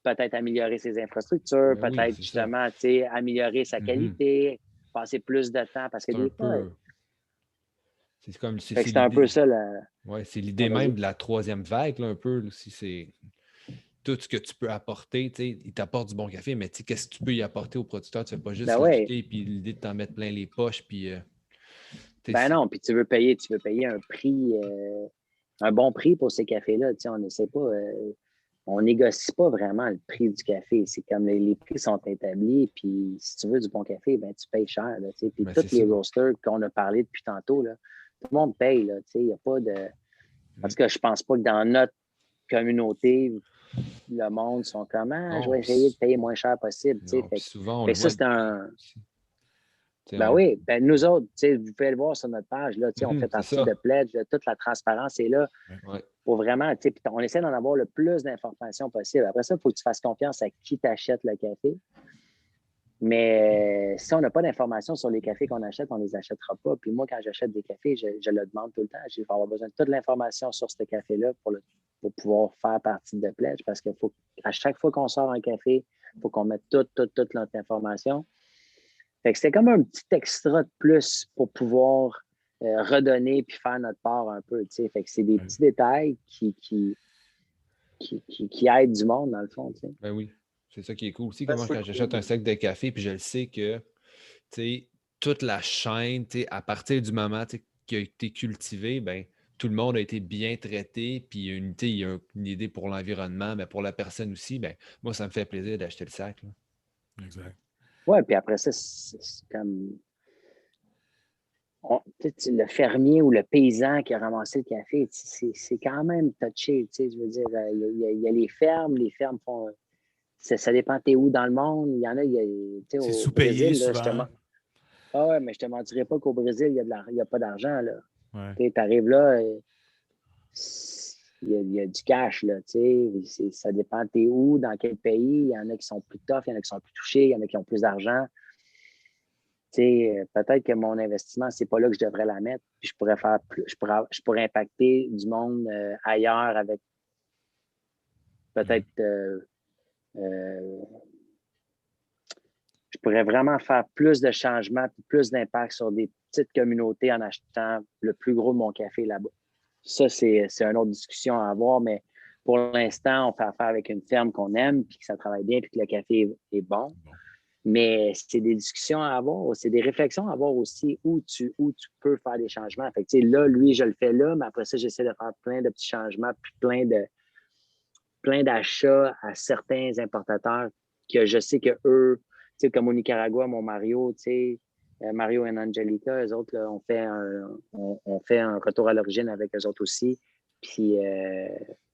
peut-être améliorer ses infrastructures, peut-être justement améliorer sa qualité, passer plus de temps. Parce que des fois, c'est un peu ça. Oui, c'est l'idée même de la troisième vague, là, un peu. Si c'est tout ce que tu peux apporter, il t'apporte du bon café, mais qu'est-ce que tu peux y apporter au producteur? Tu ne fais pas juste l'acheter et puis l'idée de t'en mettre plein les poches. Puis, non, puis tu veux payer un prix, un bon prix pour ces cafés-là. On n'essaie pas, on négocie pas vraiment le prix du café. C'est comme les prix sont établis, puis si tu veux du bon café, ben, tu payes cher. Puis tous les roasters qu'on a parlé depuis tantôt, là, tout le monde paye. Il n'y a pas de. Parce que je pense pas que dans notre communauté, le monde sont comment? Je vais essayer de payer moins cher possible. Souvent, on le ça, voit. c'est un. Ben oui, ben nous autres, vous pouvez le voir sur notre page, là, on fait partie de Pledge, toute la transparence est là. Ouais. Pour vraiment, on essaie d'en avoir le plus d'informations possible. Après ça, il faut que tu fasses confiance à qui t'achète le café. Mais si on n'a pas d'informations sur les cafés qu'on achète, on ne les achètera pas. Puis moi, quand j'achète des cafés, je le demande tout le temps. Je vais avoir besoin de toute l'information sur ce café-là pour pouvoir faire partie de Pledge parce qu'à chaque fois qu'on sort un café, il faut qu'on mette toute notre information. Fait que c'était comme un petit extra de plus pour pouvoir redonner puis faire notre part un peu. Fait que c'est des petits détails qui aident du monde, dans le fond. T'sais. Ben oui. C'est ça qui est cool aussi. Moi, quand j'achète un sac de café, puis je le sais que toute la chaîne, à partir du moment qui a été cultivé, ben, tout le monde a été bien traité, puis il y a une idée pour l'environnement, mais pour la personne aussi, ben, moi, ça me fait plaisir d'acheter le sac. Là. Exact. Oui, puis après ça, c'est comme le fermier ou le paysan qui a ramassé le café, c'est quand même touché. Je veux dire, il y a les fermes font. Ça dépend t'es où dans le monde. Il y en a, c'est sous-payé souvent. Ah ouais, mais je te mentirais pas qu'au Brésil, il n'y a pas d'argent. Ouais. Tu arrives là, il y a du cash. Là, ça dépend t'es où, dans quel pays. Il y en a qui sont plus tough, il y en a qui sont plus touchés, il y en a qui ont plus d'argent. Peut-être que mon investissement, c'est pas là que je devrais la mettre. Puis je pourrais faire plus, je pourrais impacter du monde ailleurs avec peut-être... je pourrais vraiment faire plus de changements et plus d'impact sur des petites communautés en achetant le plus gros de mon café là-bas. Ça, c'est une autre discussion à avoir, mais pour l'instant, on fait affaire avec une ferme qu'on aime, puis que ça travaille bien, puis que le café est bon. Mais c'est des discussions à avoir, c'est des réflexions à avoir aussi où tu peux faire des changements. Fait que, là, lui, je le fais là, mais après ça, j'essaie de faire plein de petits changements, puis plein d'achats à certains importateurs que je sais que eux, comme au Nicaragua, mon Mario, Mario et Angelica, eux autres, là, on fait un retour à l'origine avec eux autres aussi. Puis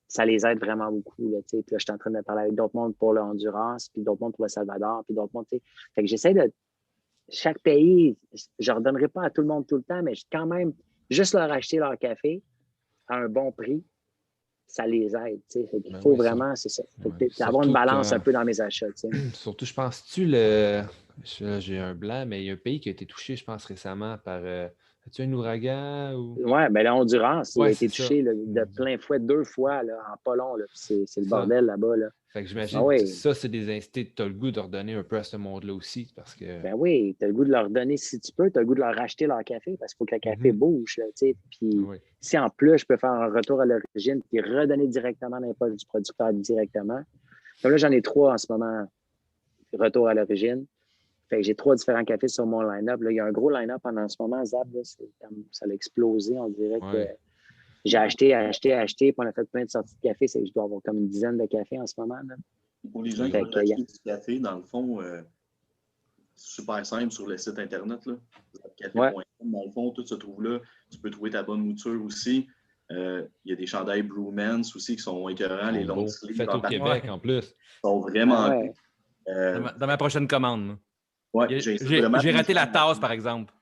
ça les aide vraiment beaucoup. Là, puis là, je suis en train de parler avec d'autres mondes pour le Honduras, puis d'autres mondes pour le Salvador, puis d'autres mondes. Fait que j'essaie de. Chaque pays, je ne redonnerai pas à tout le monde tout le temps, mais quand même, juste leur acheter leur café à un bon prix, ça les aide. Il faut vraiment, c'est ça. Avoir une balance un peu dans mes achats. Surtout, je pense, j'ai un blanc, mais il y a un pays qui a été touché, je pense, récemment par. As-tu un ouragan? Oui, mais le Honduras, il a été touché de plein fouet 2 fois là, en pas long. C'est le bordel là-bas. Là. Fait que j'imagine que ça, c'est des incités. Tu as le goût de redonner un peu à ce monde-là aussi. Parce que... Ben oui, tu as le goût de leur donner si tu peux, tu as le goût de leur racheter leur café parce qu'il faut que le café bouge. Là, puis si en plus, je peux faire un retour à l'origine puis redonner directement l'impôt du producteur directement. Donc là, j'en ai 3 en ce moment, retour à l'origine. Fait que j'ai 3 différents cafés sur mon line-up. Là, il y a un gros line-up en ce moment, Zab. Là, ça a explosé. On dirait que j'ai acheté, puis on a fait plein de sorties de café. C'est que je dois avoir comme une dizaine de cafés en ce moment. Là. Pour les gens qui veulent acheter du café, dans le fond, c'est super simple sur le site Internet. Café.com, dans le fond, tout se trouve là. Tu peux trouver ta bonne mouture aussi. Il y a des chandails Brewmans aussi qui sont écœurants, les longs sleeves. Faites au Québec en plus. Ils sont vraiment dans ma prochaine commande. Ouais, j'ai raté la tasse, par exemple.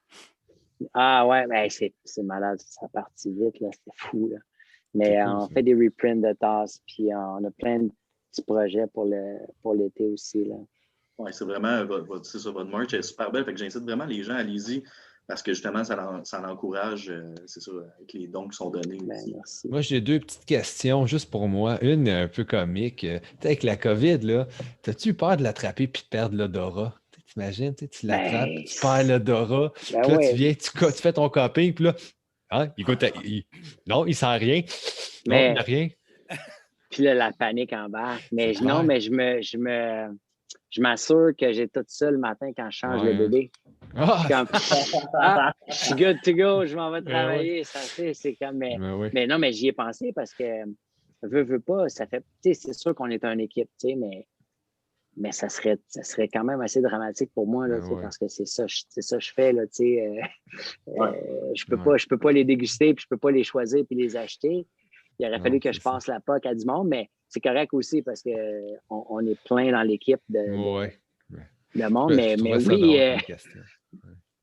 Ah ouais, mais c'est malade, ça partit vite, là, c'était fou. Là. Mais on fait des reprints de tasses, puis on a plein de petits projets pour l'été aussi. Oui, c'est vraiment, votre merch est super belle, fait que j'incite vraiment les gens, allez-y, parce que justement, ça l'encourage, c'est ça, avec les dons qui sont donnés aussi. Merci. Moi, j'ai 2 petites questions juste pour moi. Une un peu comique. Avec la COVID, là, as-tu peur de l'attraper puis de perdre l'odorat? T'imagines, tu l'attrapes, tu perds l'odorat, puis là, tu viens, tu fais ton coping, puis là, hein, non, il sent rien. Non, il n'a rien. Puis là, la panique embarque. Mais non, mais je m'assure que j'ai tout ça le matin quand je change le bébé. Je suis good to go, je m'en vais travailler. Ça fait, c'est comme. Mais non, mais j'y ai pensé parce que veux pas, ça fait. Tu sais, c'est sûr qu'on est une équipe, tu sais, mais ça serait quand même assez dramatique pour moi, là, parce que c'est ça que je fais. Là, je peux pas les déguster, puis je peux pas les choisir puis les acheter. Il aurait fallu que je passe la POC à du monde, mais c'est correct aussi parce qu'on est plein dans l'équipe de monde. Mais oui,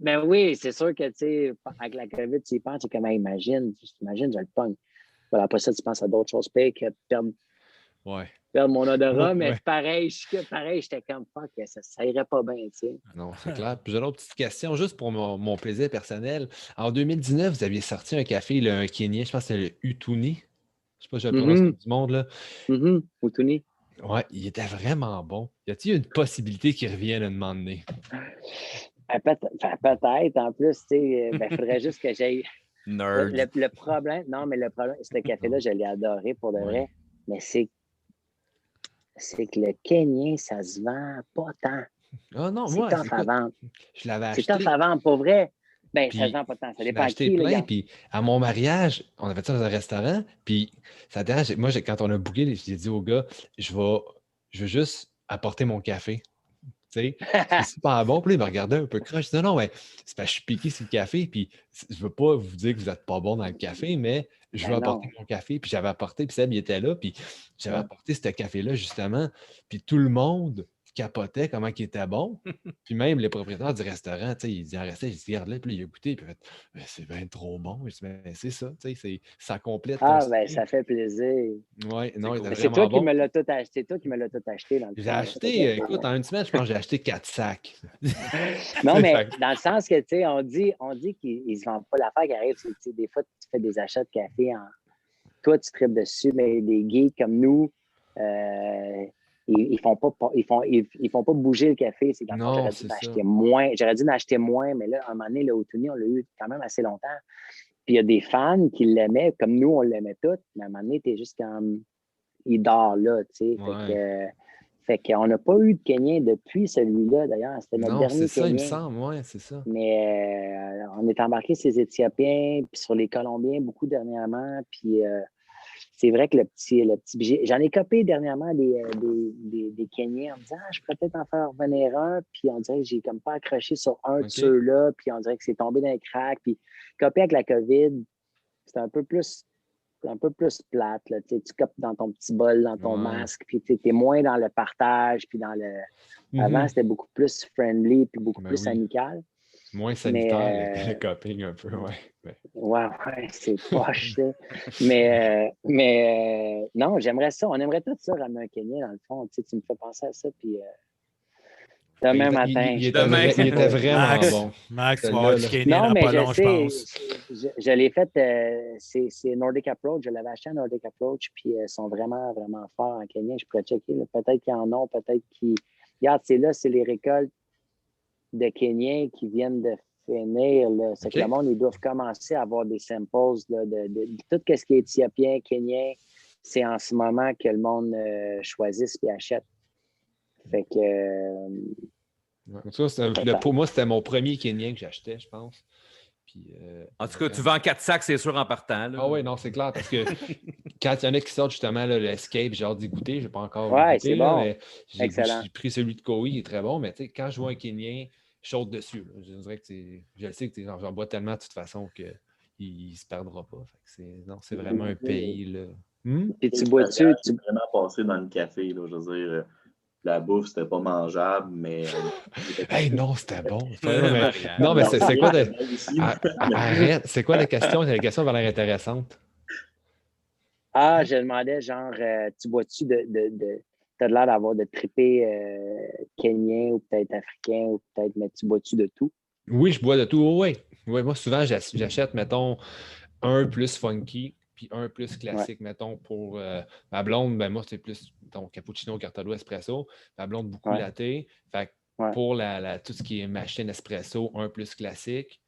Ben oui, c'est sûr que, tu sais, avec la COVID, tu y penses, tu comment imagine, je le pogne. Voilà, après ça, tu penses à d'autres choses pires que perdre mon odorat, mais pareil, j'étais comme fuck, ça irait pas bien, tu sais. Non, c'est clair. Puis j'ai une autre petite question, juste pour mon plaisir personnel. En 2019, vous aviez sorti un café, là, un Kenyan, je pense que c'était le Utuni. Je sais pas si je le prononce comme du monde, là. Utuni. Ouais, il était vraiment bon. Y a-t-il une possibilité qu'il revienne à un moment donné? Peut-être, en plus, tu sais, il faudrait juste que j'aille. Nerd. Le problème, ce café-là, je l'ai adoré pour de vrai, mais c'est que le Kenyan, ça se vend pas tant. Ah non, c'est moi, tough à vendre. je l'avais C'est acheté. tough à vendre, pour vrai. Ben, Puis, ça se vend pas tant. Ça dépend j'ai de acheté qui, plein, les gars. puis à mon mariage, on avait fait ça dans un restaurant, puis ça dérange. Moi, quand on a booké, j'ai dit au gars, je veux juste apporter mon café. Tu sais, c'est super bon. Puis là, il me regardait un peu croche. Je dis non, mais c'est parce que je suis piqué sur le café, puis je veux pas vous dire que vous n'êtes pas bon dans le café, mais je veux apporter mon café. Puis j'avais apporté, puis Seb, il était là, puis j'avais apporté ce café-là, justement. Puis tout le monde capotait comment il était bon. Puis même les propriétaires du restaurant, tu sais, ils en restaient, ils se regardaient, puis là, il a goûté, puis il a fait c'est bien trop bon. Je dis, ben, c'est ça, tu sais, ça complète ton ben, ça fait plaisir. Oui, non, il était C'est vraiment toi bon. qui me l'as tout acheté. C'est toi qui me l'as tout acheté dans le J'ai acheté, écoute, en une semaine, je pense que j'ai acheté 4 sacs. Non, mais dans le sens que, tu sais, on dit qu'ils ne se vendent pas. L'affaire qui arrive, c'est que des fois, tu fais des achats de café toi, tu tripes dessus, mais des geeks comme nous, ils font pas bouger le café. C'est non, j'aurais dû acheter moins. J'aurais dû en acheter moins, mais là, à un moment donné, le Utuni, on l'a eu quand même assez longtemps. Puis il y a des fans qui l'aimaient, comme nous, on l'aimait tous, mais à un moment donné, t'es juste comme il dort là, tu sais. Fait qu'on n'a pas eu de Kenyan depuis celui-là, d'ailleurs. C'était notre dernier Kenyan. c'est ça, il me semble, oui, c'est ça. Mais on est embarqué sur les Éthiopiens, puis sur les Colombiens beaucoup dernièrement. Puis c'est vrai que le petit budget. J'en ai copié dernièrement des Kenyans en me disant je pourrais peut-être en faire revenir un. Puis on dirait que j'ai comme pas accroché sur un de ceux-là. Puis on dirait que c'est tombé dans les cracks. Puis copier avec la COVID, c'est un peu plus plate. Là. Tu copes dans ton petit bol, dans ton masque. Puis tu es moins dans le partage. Puis dans le. Avant, c'était beaucoup plus friendly puis beaucoup plus amical. Moins sanitaire, le coping un peu, Ouais, c'est poche, ça. Mais non, j'aimerais ça. On aimerait tout ça, ramener un Kenyan, dans le fond. Tu me fais penser à ça, puis demain matin. Il était vraiment bon. Max, tu vas avoir du Kenyan dans pas long, je pense. Je l'ai fait, c'est Nordic Approach. Je l'avais acheté à Nordic Approach, puis ils sont vraiment, vraiment forts en Kenyan. Je pourrais checker. Peut-être qu'ils en ont, peut-être qu'ils... Regarde, c'est les récoltes de Kenyans qui viennent de finir. C'est que le monde, ils doivent commencer à avoir des samples là, de tout ce qui est éthiopien, kenyan. C'est en ce moment que le monde choisisse et achète. Fait que... pour moi, c'était mon premier Kenyan que j'achetais, je pense. Puis, en tout cas, tu vends 4 sacs, c'est sûr, en partant. Là. Ah oui, non, c'est clair, parce que quand il y en a qui sortent justement là, l'Escape, j'ai hâte d'y goûter. Je n'ai pas encore goûté. C'est là, bon. Mais j'ai pris celui de Koi, il est très bon, mais quand je vois un Kenyan, je saute dessus. Là. Je dirais que je le sais que j'en bois tellement de toute façon qu'il ne se perdra pas. Fait que c'est vraiment un pays. Là. Puis tu bois-tu? Tu vraiment passé dans le café, là, je veux dire. La bouffe, c'était pas mangeable, mais. Hey, non, c'était bon. Non, mais c'est quoi Arrête, c'est quoi la question? La question va l'air intéressante. Ah, je demandais, genre, tu bois-tu t'as l'air d'avoir de triper kenyan ou peut-être africain ou peut-être, mais tu bois-tu de tout? Oui, je bois de tout. Oui, moi, souvent, j'achète, mettons, un plus funky, puis un plus classique, mettons, pour ma blonde, ben moi, c'est plus ton cappuccino, cortado, espresso. Ma blonde, beaucoup latte. Fait que pour tout ce qui est machine espresso, un plus classique.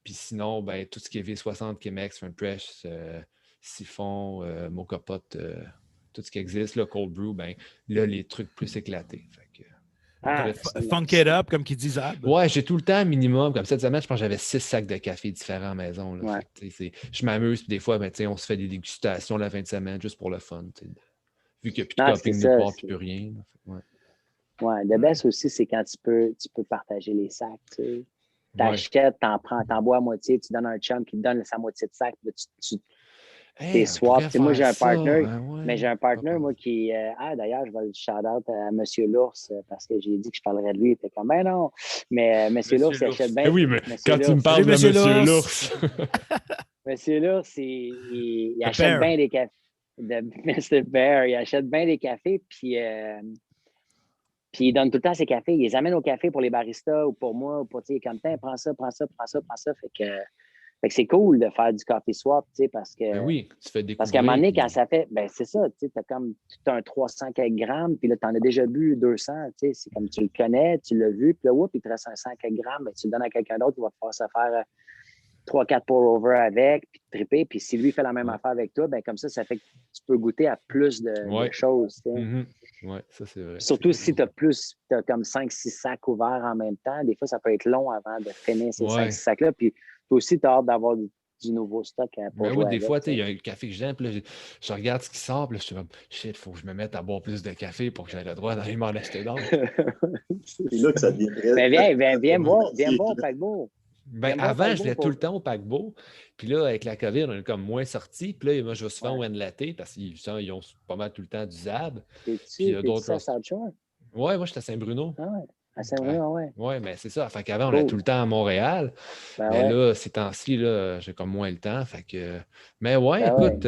Puis sinon, ben, tout ce qui est V60, Chemex, French Press, siphon, mocha pot, tout ce qui existe, là, cold brew, ben là, les trucs plus éclatés. Fait que, funk it up, comme qu'ils disent. Ouais, j'ai tout le temps un minimum. Comme cette semaine, je pense que j'avais 6 sacs de café différents à la maison. Là. Fait que, je m'amuse, puis des fois, ben, on se fait des dégustations la fin de semaine juste pour le fun. Vu qu'il n'y a plus de coping nulle part, puis plus rien. Ouais, le best aussi, c'est quand tu peux partager les sacs. Tu achètes, t'en bois à moitié, tu donnes un chum qui te donne sa moitié de sac. Là, Tes swaps. Tu sais, moi, j'ai un partner, ouais. mais j'ai un partner, moi, qui. D'ailleurs, je vais le shout-out à M. L'Ours parce que j'ai dit que je parlerais de lui. Il était comme, ben non. Mais M. L'Ours, il achète bien. Oui, mais Monsieur quand tu me l'Ours. parles de Salut, Monsieur Monsieur l'Ours. Monsieur l'Ours, il The achète Bear. bien des cafés. De Mr. Bear, il achète bien des cafés, puis il donne tout le temps ses cafés. Il les amène au café pour les baristas ou pour moi, ou pour, tu sais, comme, prends ça, prends ça, prends ça, prends ça. Fait que c'est cool de faire du coffee swap, tu sais, parce que. Ben oui, tu fais découvrir. Parce qu'à un moment donné, puis- quand ça fait, ben c'est ça, tu sais, t'as comme un 300 quelques grammes, puis là, t'en as déjà bu 200, tu sais, c'est comme tu le connais, tu l'as vu, puis là, il te reste un 100 quelques grammes, ben, tu le donnes à quelqu'un d'autre, il va te faire se faire 3-4 pour-over avec, puis triper, puis si lui fait la même Ouais. affaire avec toi, ben comme ça fait que tu peux goûter à plus de choses, tu sais. Mhm. Oui, ça, c'est vrai. Surtout si tu as comme 5-6 sacs ouverts en même temps, des fois, ça peut être long avant de finir ces 5-6 sacs-là, puis toi aussi, tu as hâte d'avoir du nouveau stock pour jouer oui, des avec, fois, il y a un café que j'aime, puis là, je regarde ce qui sort, puis là, je suis comme, shit, il faut que je me mette à boire plus de café pour que j'aie le droit d'aller m'en acheter d'autres. C'est là que ça devient très. Ben, viens voir au paquebot. Ben, avant, je venais tout le temps au paquebot. Puis là, avec la COVID, on est comme moins sortis. Puis là, moi, je vais souvent au N-Latte parce qu'ils ont pas mal tout le temps du Zab. T'es-tu à South Shore? Ouais, moi, j'étais à Saint-Bruno. Ah ouais. À Saint-Bruno, ouais. Oui, mais c'est ça. Fait qu'avant, on était tout le temps à Montréal. Mais là, ces temps-ci, là, j'ai comme moins le temps. Fait que. Mais ouais, écoute,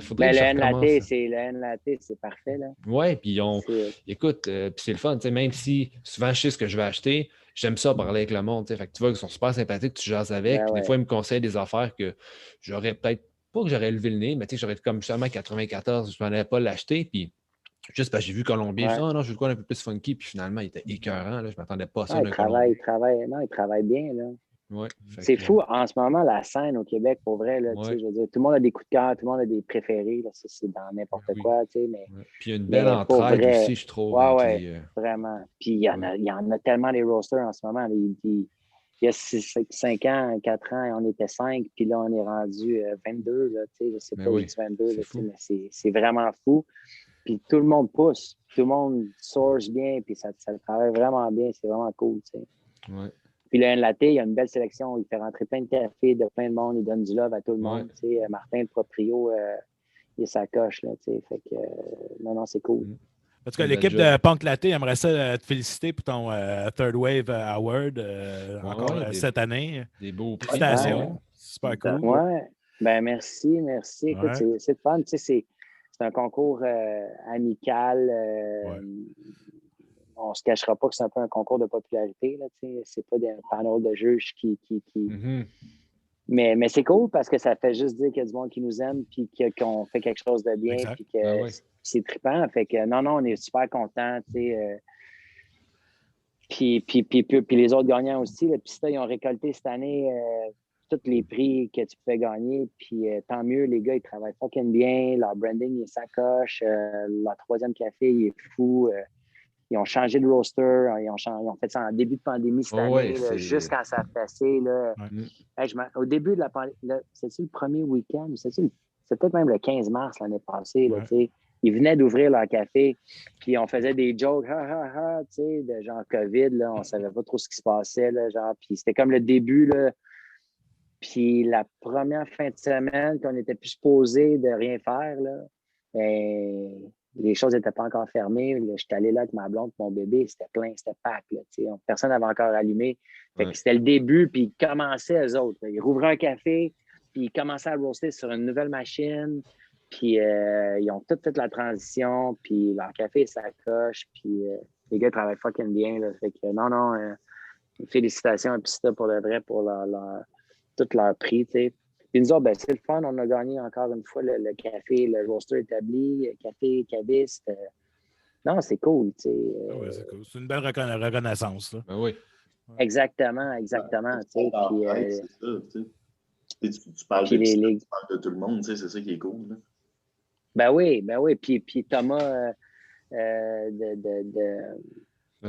faudrait que je recommence. Le N-Latte, c'est parfait, là. Oui, puis écoute, puis c'est le fun, même si souvent je sais ce que je vais acheter, j'aime ça parler avec le monde, fait que tu vois qu'ils sont super sympathiques, tu jases avec, puis des fois ils me conseillent des affaires que j'aurais peut-être, pas que j'aurais levé le nez, mais j'aurais comme justement 94, je ne m'en allais pas l'acheter, puis juste parce que j'ai vu Colombier, je dis, non, je veux quoi un peu plus funky, puis finalement il était écœurant, là, je ne m'attendais pas à ça d'un Colombier. Il travaille bien, là. Ouais, c'est fou, en ce moment, la scène au Québec, pour vrai, là, je veux dire, tout le monde a des coups de cœur, tout le monde a des préférés, là, c'est dans n'importe quoi, mais... Puis il y a une belle entraide aussi, je trouve. Vraiment. Puis il y en a tellement des rosters en ce moment. Il y a 5 ans, 4 ans, on était 5, puis là, on est rendu 22, là, je ne sais pas, 22, là, mais c'est vraiment fou. Puis tout le monde pousse, tout le monde source bien, puis ça travaille vraiment bien, c'est vraiment cool, Ouais. Puis le N-Latte, il y a une belle sélection. Il fait rentrer plein de cafés de plein de monde. Il donne du love à tout le monde. Martin, le proprio, il est sa coche. Là, fait que, non, c'est cool. En tout cas, l'équipe de Punk Latte aimerait ça te féliciter pour ton Third Wave Award cette année. Des beaux prix. Félicitations. Super cool. Ouais. Ben, merci. Écoute, c'est le fun. C'est un concours amical. On ne se cachera pas que c'est un peu un concours de popularité. C'est pas des panels de juges qui... Mm-hmm. Mais c'est cool parce que ça fait juste dire qu'il y a du monde qui nous aime puis qu'on fait quelque chose de bien puis que c'est trippant. Fait que non, on est super contents. Puis les autres gagnants aussi. Puis ça, ils ont récolté cette année tous les prix que tu pouvais gagner. Puis tant mieux, les gars, ils travaillent fucking bien. Leur branding, il est sacoche. Leur troisième café, il est fou. Ils ont changé de roster. Ils ont fait ça en début de pandémie cette année, juste quand ça a passé. Là. Au début de la pandémie, c'était-tu le premier week-end? C'était peut-être même le 15 mars l'année passée. Là, ils venaient d'ouvrir leur café, puis on faisait des jokes, de genre COVID. Là, on ne savait pas trop ce qui se passait. Là, genre, puis c'était comme le début. Là, puis la première fin de semaine, qu'on était plus supposé de rien faire, là, les choses n'étaient pas encore fermées. J'étais allé là avec ma blonde, mon bébé, c'était plein, c'était pack. Là, personne n'avait encore allumé. C'était le début, puis ils commençaient, eux autres. Ils rouvraient un café, puis ils commençaient à roaster sur une nouvelle machine. Puis ils ont tout fait la transition, puis leur café, ça coche. Puis les gars travaillent fucking bien. Là, fait que félicitations à Pista pour le vrai, pour tout leur prix, t'sais. Puis nous autres, c'est le fun. On a gagné encore une fois le café, le roster établi, café, caviste. Non, c'est cool. Oui, c'est cool. C'est une belle reconnaissance. Là. Oui. Exactement. C'est ça, tu parles de tout le monde, c'est ça qui est cool. Là. Ben oui. Puis Thomas The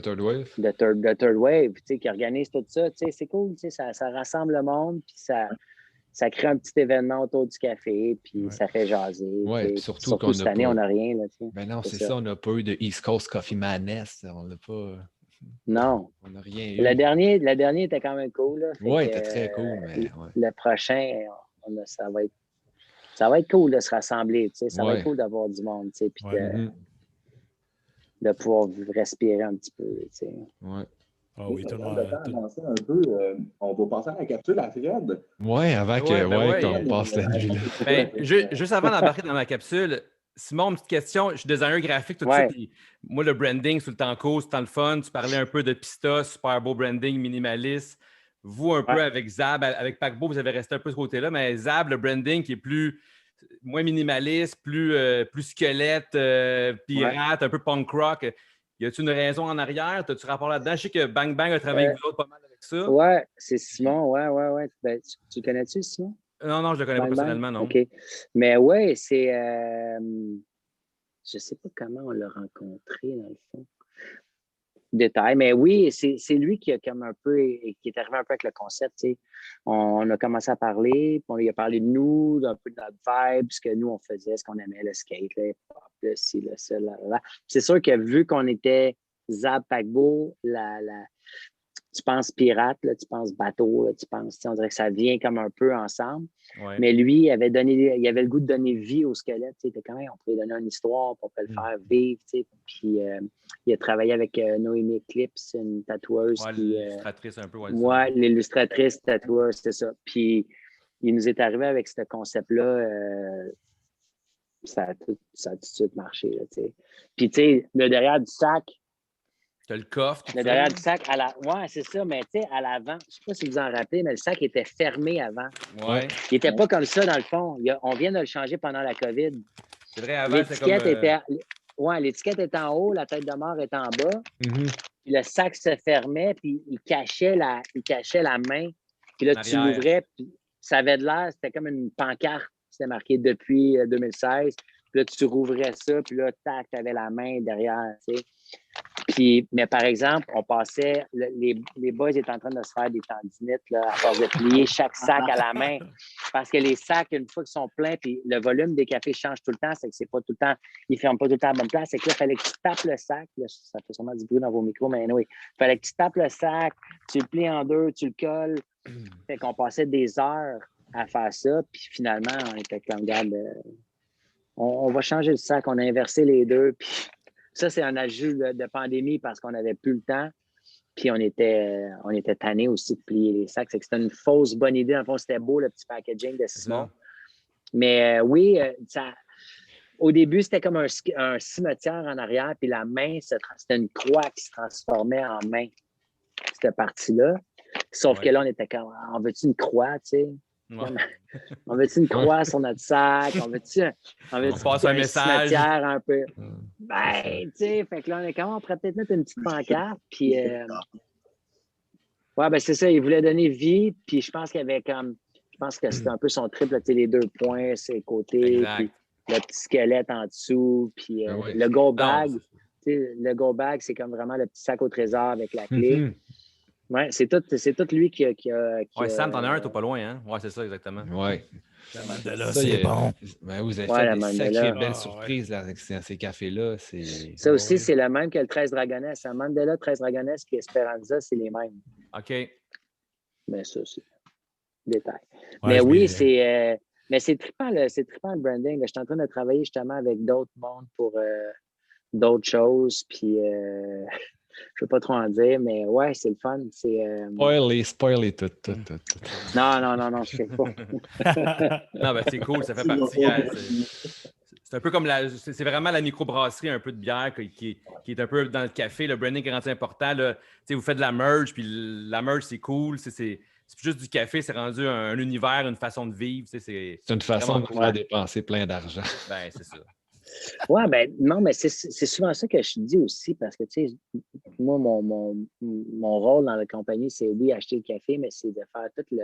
Third Wave. The Third Wave, qui organise tout ça, c'est cool. Ça rassemble le monde, puis ça crée un petit événement autour du café, puis ça fait jaser. Oui, surtout cette année, on n'a rien. Là, ben non, c'est ça. On n'a pas eu de East Coast Coffee Madness. On n'a pas... Non. On n'a rien eu. Le dernier était quand même cool. Oui, il était très cool. Mais, le prochain, ça ça va être cool de se rassembler, tu sais. Ça va Ouais. être cool d'avoir du monde, tu sais, puis Ouais. de pouvoir respirer un petit peu, tu sais. Ouais. Ah oui, tout le monde. Avancer un peu, on va passer à la capsule à Fred. Ouais, avant que, Ouais, ben ouais. qu'on passe la nuit là. Ben, juste avant d'embarquer dans ma capsule, Simon, une petite question. Je suis designer graphique, tout Ouais. ça. Puis moi, le branding, c'est tout le temps cool, c'est tout le temps le fun. Tu parlais un peu de Pista, super beau branding, minimaliste. Vous, un peu Ouais. avec Zab, avec Paquebot, vous avez resté un peu de ce côté-là, mais Zab, le branding qui est moins minimaliste, plus squelette, pirate, un peu punk rock. Y a-t-il une raison en arrière? As-tu rapport là-dedans? Je sais que Bang Bang a travaillé avec vous autres pas mal avec ça. Ouais, c'est Simon, ouais. Ben, tu connais-tu, Simon? Non, je le connais pas Bang Bang? personnellement, non. OK. Mais ouais, c'est... je sais pas comment on l'a rencontré, dans le fond. Détail, mais oui, c'est lui qui a comme un peu, qui est arrivé un peu avec le concept, tu sais. On a commencé à parler, puis on lui a parlé de nous, d'un peu de notre vibe, ce que nous on faisait, ce qu'on aimait, le skate, le hip-hop, le ci, le ça, là. C'est sûr que vu qu'on était Zab Paquebot, tu penses pirate, là, tu penses bateau, là, tu penses, on dirait que ça vient comme un peu ensemble. Ouais. Mais lui, il avait le goût de donner vie au squelette. Tu sais, quand même, on pouvait donner une histoire, on pouvait le faire vivre. Tu sais. Puis il a travaillé avec Noémie Eclipse, une tatoueuse. Ouais, qui, l'illustratrice un peu. ouais, l'illustratrice tatoueuse, c'est ça. Puis il nous est arrivé avec ce concept-là. Ça a tout de suite marché. Là, tu sais. Puis tu sais, le derrière du sac, T'as le coffre. tout le ça. derrière du sac, ouais, c'est ça, mais tu sais, à l'avant, je ne sais pas si vous en rappelez, mais le sac était fermé avant. Ouais. Il n'était pas comme ça, dans le fond. On vient de le changer pendant la COVID. C'est vrai, avant, c'était L'étiquette comme... ouais, l'étiquette était en haut, la tête de mort était en bas. Mhm. Puis le sac se fermait, puis il cachait la main. Puis là, tu Arrière. l'ouvrais, puis ça avait de l'air, c'était comme une pancarte. C'était marqué depuis 2016. Puis là, tu rouvrais ça, puis là, tac, tu avais la main derrière, tu sais. Puis, mais par exemple, on passait, les boys étaient en train de se faire des tendinites là, à force de plier chaque sac à la main. Parce que les sacs, une fois qu'ils sont pleins, puis le volume des cafés change tout le temps, c'est que c'est pas tout le temps, ils ne ferment pas tout le temps à la bonne place. C'est que là, il fallait que tu tapes le sac. Là, ça fait sûrement du bruit dans vos micros, mais oui. Il fallait que tu tapes le sac, tu le plies en deux, tu le colles. Fait qu'on passait des heures à faire ça. Puis finalement, on était comme, regarde, on va changer le sac. On a inversé les deux. Puis ça, c'est un ajout de pandémie parce qu'on n'avait plus le temps. Puis on était tannés aussi de plier les sacs. C'est que c'était une fausse bonne idée. En fond, c'était beau, le petit packaging de Simon. Mais oui, au début, c'était comme un cimetière en arrière. Puis la main, c'était une croix qui se transformait en main, cette partie-là. Sauf que là, on était comme, on veut-tu une croix, tu sais? Ouais. On veut-tu une croix sur notre sac? On veut-tu passe un message cimetière un peu? Ben, tu sais, fait que là, on pourrait peut-être mettre une petite pancarte, puis ouais, ben c'est ça, il voulait donner vie, puis je pense qu'il y avait je pense que c'était un peu son triple, tu sais, les 2 points, ses côtés, puis le petit squelette en dessous, puis le go bag, tu sais, le go bag, c'est comme vraiment le petit sac au trésor avec la clé. Ouais, c'est tout lui qui a ouais, Sam, t'en as un, t'es pas loin, hein? Ouais, c'est ça, exactement. Ouais. La Mandela, c'est bon. Ben, vous avez Ouais, fait des sacrées belles ouais. surprises là, avec ces cafés-là. Ça aussi, c'est le même que le 13 Dragonesse. La Mandela, 13 Dragonesse puis Esperanza, c'est les mêmes. OK. Mais ça, c'est détail. Ouais, mais oui, mais c'est trippant, le branding. Je suis en train de travailler justement avec d'autres mondes pour d'autres choses. Puis je ne veux pas trop en dire, mais ouais, c'est le fun. Spoiler tout. Non, je ne sais pas. Non, ben c'est cool, ça fait partie. C'est un peu comme c'est vraiment la microbrasserie un peu de bière qui est un peu dans le café. Le branding est rendu important. Là. Vous faites de la merge, puis la merge, c'est cool. C'est plus juste du café, c'est rendu un univers, une façon de vivre. C'est une façon de faire dépenser plein d'argent. Ben, c'est ça. Oui, ben non, mais c'est souvent ça que je dis aussi, parce que, tu sais, moi, mon rôle dans la compagnie, c'est, oui, acheter le café, mais c'est de faire tout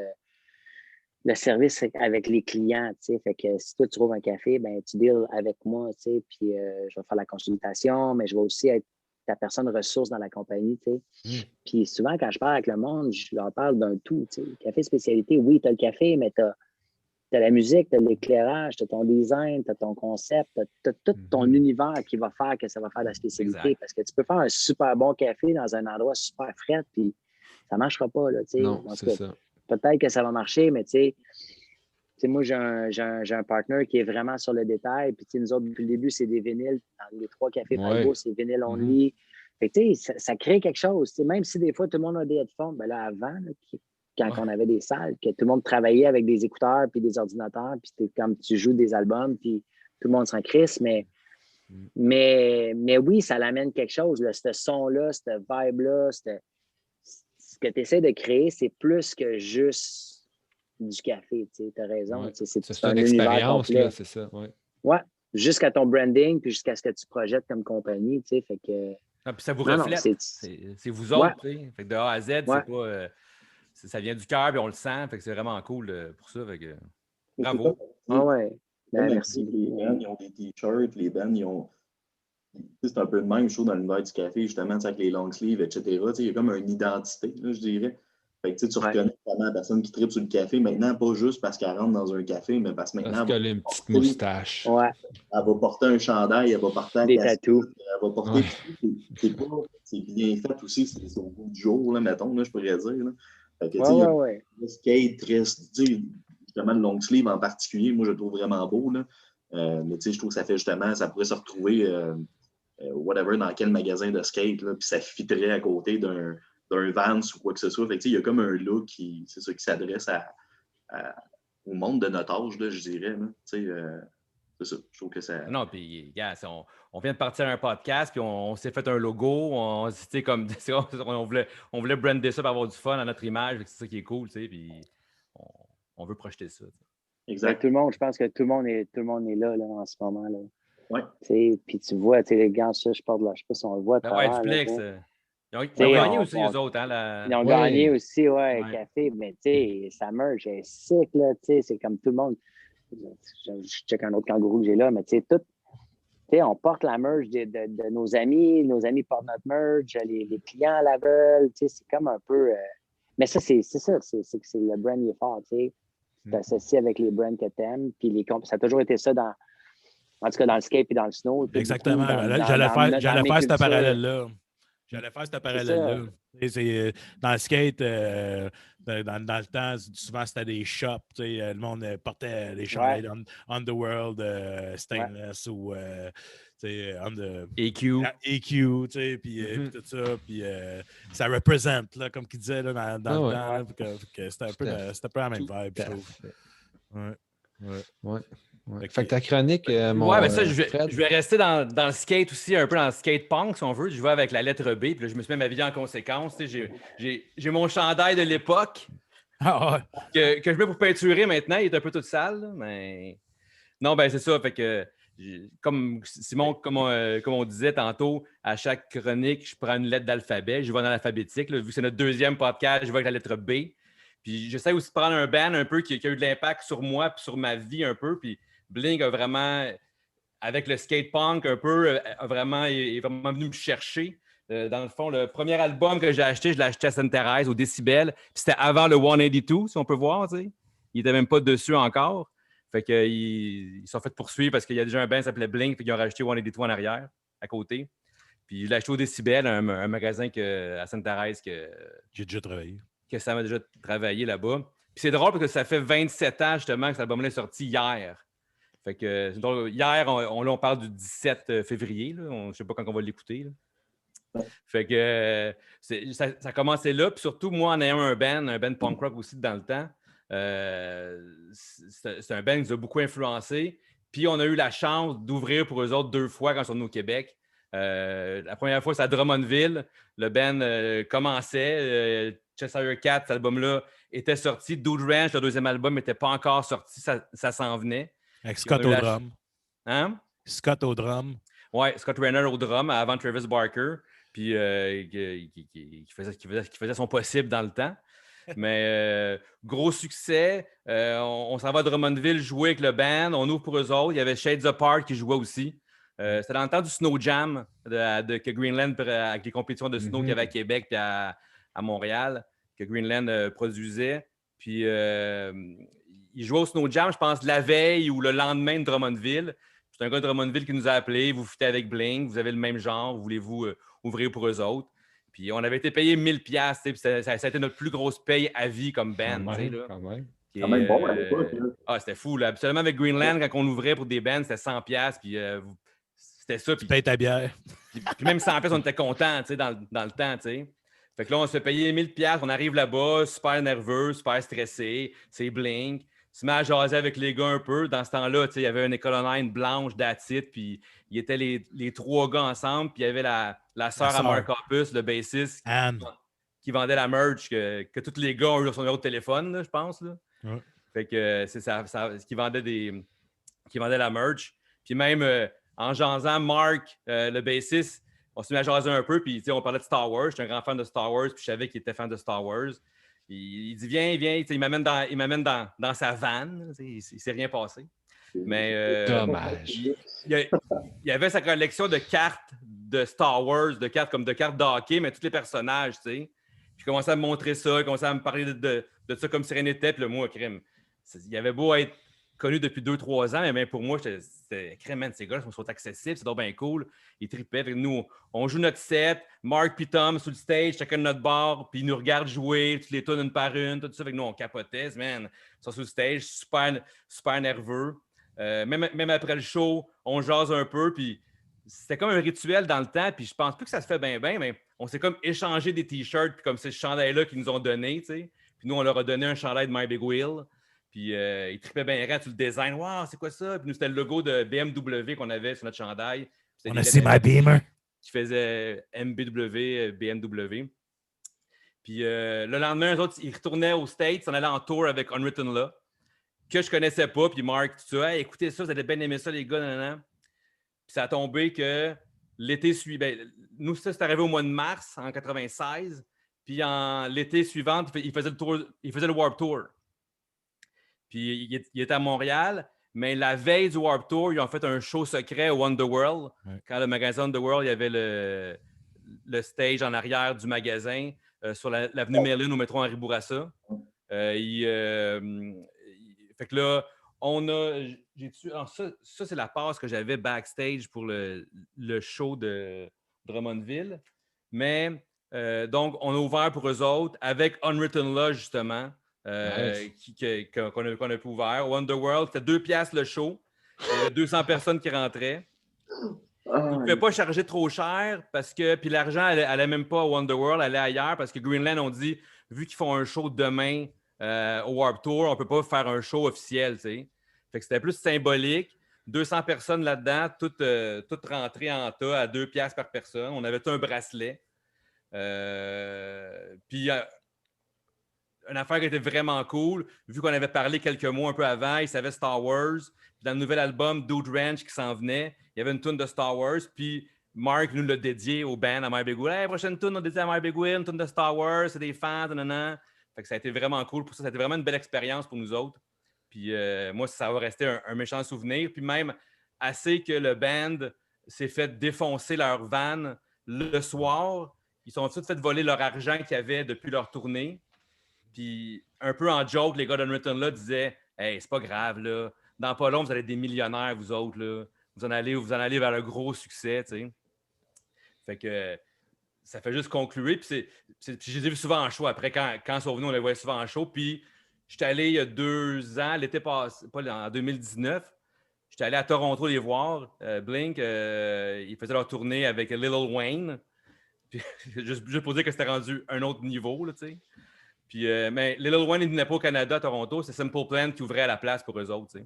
le service avec les clients, tu sais. Fait que si toi, tu trouves un café, ben tu deals avec moi, tu sais, puis je vais faire la consultation, mais je vais aussi être ta personne ressource dans la compagnie, tu sais. Puis souvent, quand je parle avec le monde, je leur parle d'un tout, tu sais. Café spécialité, oui, tu as le café, mais tu as la musique, tu as l'éclairage, tu as ton design, tu as ton concept, tu as tout ton univers qui va faire que ça va faire la spécialité. Exact. Parce que tu peux faire un super bon café dans un endroit super frais, puis ça ne marchera pas, là, tu sais. Non, c'est ça. Peut-être que ça va marcher, mais tu sais, moi, j'ai un partner qui est vraiment sur le détail. Puis, nous autres, depuis le début, c'est des vinyles. Dans les 3 cafés Paquebot, c'est vinyle only. Fait que, ça crée quelque chose. T'sais, même si des fois, tout le monde a des headphones, ben là, avant, là, quand on avait des salles, que tout le monde travaillait avec des écouteurs puis des ordinateurs, puis c'était comme tu joues des albums, puis tout le monde s'en crisse, mais oui, ça l'amène quelque chose. Là, ce son-là, cette vibe-là, ce que tu essaies de créer, c'est plus que juste du café. Tu as raison. Ouais. C'est une expérience, là, c'est ça. Ouais, jusqu'à ton branding, puis jusqu'à ce que tu projettes comme compagnie. Fait que, puis ça vous reflète. C'est vous autres. Fait que de A à Z, c'est pas, ça vient du cœur, puis on le sent. Fait que c'est vraiment cool pour ça. Fait que, bravo. Merci. Les bands, ils ont des t-shirts, les bands, ils ont. C'est un peu le même chose dans l'univers du café, justement, avec les long sleeves, etc. Il y a comme une identité, là, je dirais. Fait que tu reconnais vraiment la personne qui tripe sur le café maintenant, pas juste parce qu'elle rentre dans un café, mais parce que maintenant. Parce qu'elle a une petite moustache. Ouais. Elle va porter un chandail, elle va porter des tatous. Elle va porter c'est bien fait aussi, c'est au bout du jour, là, mettons, là, je pourrais dire. Là. Fait que, il y a le skate, justement, le long sleeve en particulier, moi, je le trouve vraiment beau. Là. Mais je trouve que ça fait justement, ça pourrait se retrouver whatever dans quel magasin de skate, là, puis ça fitterait à côté d'un Vans ou quoi que ce soit. Fait que, il y a comme un look qui s'adresse au monde de notre âge, là, je dirais. Là. C'est ça. Je trouve que ça. Non, puis, on vient de partir un podcast, puis on s'est fait un logo. On voulait brander ça pour avoir du fun à notre image. C'est ça qui est cool, puis on veut projeter ça. Exact. Tout le monde, je pense que tout le monde est là en ce moment. Là. Oui. Puis tu vois, les gars, ça, je sais pas si on le voit. Duplex. Ils ont gagné aussi, eux autres. Hein, Ils ont gagné aussi, café. Mais tu sais, ça merge, c'est sick, là. C'est comme tout le monde. Je check un autre kangourou que j'ai là, mais tu sais, on porte la merge de nos amis portent notre merge, les clients la veulent. C'est comme un peu. Mais ça, c'est ça. C'est que le brand est fort, tu sais. Tu t'associes avec les brands que tu aimes. Puis ça a toujours été ça en tout cas, dans le skate et dans le snow. Exactement. J'allais faire ce parallèle-là. Dans le skate, dans le temps, souvent, c'était des shops. Le monde portait des chandails Underworld, Stainless ou EQ. Puis tout ça. Puis ça représente, là, comme qu'il disait là, dans le temps. C'était un peu la même vibe, je trouve. Ouais. Fait que ta chronique, mais ça, je vais rester dans le skate aussi, un peu dans le skate punk, si on veut. Je vais avec la lettre B, puis là, je me suis mis m'habiller en conséquence. J'ai mon chandail de l'époque que je mets pour peinturer maintenant. Il est un peu tout sale, mais... Non, ben c'est ça. Fait que, comme Simon, comme on disait tantôt, à chaque chronique, je prends une lettre d'alphabet. Je vais dans l'alphabétique. Vu que c'est notre deuxième podcast, je vais avec la lettre B. Puis j'essaie aussi de prendre un band un peu qui a eu de l'impact sur moi puis sur ma vie un peu. Puis Blink a vraiment, avec le skate punk un peu, est vraiment venu me chercher. Dans le fond, le premier album que j'ai acheté, je l'ai acheté à Sainte-Thérèse, au Décibel. Puis c'était avant le 182, si on peut voir. Tu sais. Il n'était même pas dessus encore. Fait qu'ils sont fait poursuivre parce qu'il y a déjà un band qui s'appelait Blink, puis ils ont rajouté 182 en arrière, à côté. Puis je l'ai acheté au Décibel, un magasin à Sainte-Thérèse que j'ai déjà travaillé. Que ça m'a déjà travaillé là-bas. Puis c'est drôle parce que ça fait 27 ans justement que cet album-là est sorti hier. Fait que hier, on parle du 17 février. Là. Je ne sais pas quand on va l'écouter. Là. Fait que ça a commencé là. Puis surtout, moi, en ayant un band punk rock aussi dans le temps, c'est un band qui nous a beaucoup influencé. Puis on a eu la chance d'ouvrir pour eux autres 2 fois quand ils sont venus au Québec. La première fois, c'est à Drummondville. Le band commençait. Cheshire Cat, cet album-là, était sorti. Dude Ranch, le deuxième album, n'était pas encore sorti. Ça s'en venait. Avec Scott au drum. Hein? Scott au drum. Oui, Scott Renner au drum avant Travis Barker. Puis qui faisait son possible dans le temps. Mais gros succès. On s'en va à Drummondville jouer avec le band. On ouvre pour eux autres. Il y avait Shades Apart qui jouait aussi. C'était dans le temps du Snow Jam que Greenland, avec les compétitions de snow qu'il y avait à Québec et à Montréal, que Greenland produisait. Puis il jouait au Snow Jam, je pense, la veille ou le lendemain de Drummondville. C'est un gars de Drummondville qui nous a appelés. Vous foutez avec Blink, vous avez le même genre, voulez-vous ouvrir pour eux autres? Puis on avait été payé 1000$, puis ça a été notre plus grosse paye à vie comme band. Quand même bon à l'époque. C'était fou. Là. Absolument avec Greenland, quand on ouvrait pour des bands, c'était 100$. Puis c'était ça. Tu payes ta bière. Puis même 100$, on était contents dans le temps. T'sais. Fait que là, on se fait payer 1000$. On arrive là-bas, super nerveux, super stressé. C'est Blink. On se met à jaser avec les gars un peu. Dans ce temps-là, il y avait une Econoline blanche d'Atit. Puis il était les 3 gars ensemble. Puis il y avait la sœur à Mark Hoppus, le bassiste, Anne. Qui vendait la merch que tous les gars ont eu sur son numéro de téléphone, là, je pense. Là. Ouais. Fait que c'est ça qui vendait la merch. Puis même en jasant, Mark, le bassiste, on s'est mis à jaser un peu, puis on parlait de Star Wars. J'étais un grand fan de Star Wars, puis je savais qu'il était fan de Star Wars. Puis, il dit viens, il m'amène dans sa van. Il ne s'est rien passé. Mais dommage. Il y avait sa collection de cartes de Star Wars, de cartes de hockey, mais tous les personnages, tu sais. Puis il commençait à me montrer ça, il commençait à me parler de ça comme si rien n'était. Puis le mot crime. Il avait beau être connu depuis 2-3 ans, mais même pour moi, c'était crème, man, ces gars sont accessibles, c'est donc bien cool. Ils tripaient. Nous, on joue notre set, Mark puis Tom sur le stage, chacun de notre bar, puis ils nous regardent jouer, toutes les tunes une par une, tout ça. Fait que nous, on capotait, man. Ils sont sur le stage, super, super nerveux. Même après le show, on jase un peu, puis c'était comme un rituel dans le temps, puis je pense plus que ça se fait bien, mais on s'est comme échangé des t-shirts, puis comme ces chandails-là qu'ils nous ont donnés, tu sais. Puis nous, on leur a donné un chandail de My Big Wheel. Puis ils tripaient bien rare sur le design. « Wow, c'est quoi ça? » Puis nous, c'était le logo de BMW qu'on avait sur notre chandail. On a see my Beamer. Qui faisait MBW, BMW. Puis le lendemain, eux autres, ils retournaient aux States, on allait en tour avec Unwritten Law, que je connaissais pas. Puis Mark, tout ça, hey, écoutez ça, vous allez bien aimer ça, les gars. Nan. Puis ça a tombé que l'été suivant, nous, ça, c'est arrivé au mois de mars en 96. Puis l'été suivant, il faisait le Warped Tour. Puis il était à Montréal, mais la veille du Warped Tour, ils ont fait un show secret au Wonderworld. Ouais. Quand le magasin Wonderworld, il y avait le stage en arrière du magasin sur l'avenue Merlin au métro Henri Bourassa. Fait que là, alors ça, c'est la passe que j'avais backstage pour le show de Drummondville. Mais donc, on a ouvert pour eux autres avec Unwritten Law, justement. Qu'on a pu ouvert. Wonderworld, c'était 2$ le show. Il y avait 200 personnes qui rentraient. Ils ne pouvaient pas charger trop cher parce que. Puis l'argent allait même pas à Wonderworld, allait ailleurs parce que Greenland ont dit, vu qu'ils font un show demain au Warped Tour, on ne peut pas faire un show officiel, tu sais. Fait que c'était plus symbolique. 200 personnes là-dedans, toutes rentrées en tas à 2$ par personne. On avait tout un bracelet. Puis. Une affaire qui était vraiment cool, vu qu'on avait parlé quelques mois un peu avant, ils savaient Star Wars. Puis dans le nouvel album Dude Ranch qui s'en venait, il y avait une tune de Star Wars. Puis Mark nous l'a dédié au band à My Big Wheel. Hey, prochaine tune, on dédié à My Big Wheel, une tune de Star Wars, c'est des fans, nanana. Fait que ça a été vraiment cool pour ça. Ça a été vraiment une belle expérience pour nous autres. Puis moi, ça va rester un méchant souvenir. Puis même assez que le band s'est fait défoncer leur van le soir. Ils sont tous fait voler leur argent qu'ils avaient depuis leur tournée. Puis, un peu en joke, les gars d'Unwritten Law disaient « Hey, c'est pas grave, là. Dans pas long, vous allez être des millionnaires, vous autres, là. Vous en allez vers le gros succès, tu sais. » Fait que ça fait juste conclure. Puis, je les ai vus souvent en show. Après, quand ils sont venus, on les voyait souvent en show. Puis, j'étais allé il y a 2 ans, l'été passé, pas en 2019. J'étais allé à Toronto les voir. Blink, ils faisaient leur tournée avec Lil Wayne. Puis, juste pour dire que c'était rendu un autre niveau, là, tu sais. Puis, mais Lil Wayne, il venait pas au Canada, à Toronto. C'est Simple Plan qui ouvrait à la place pour eux autres, tu sais.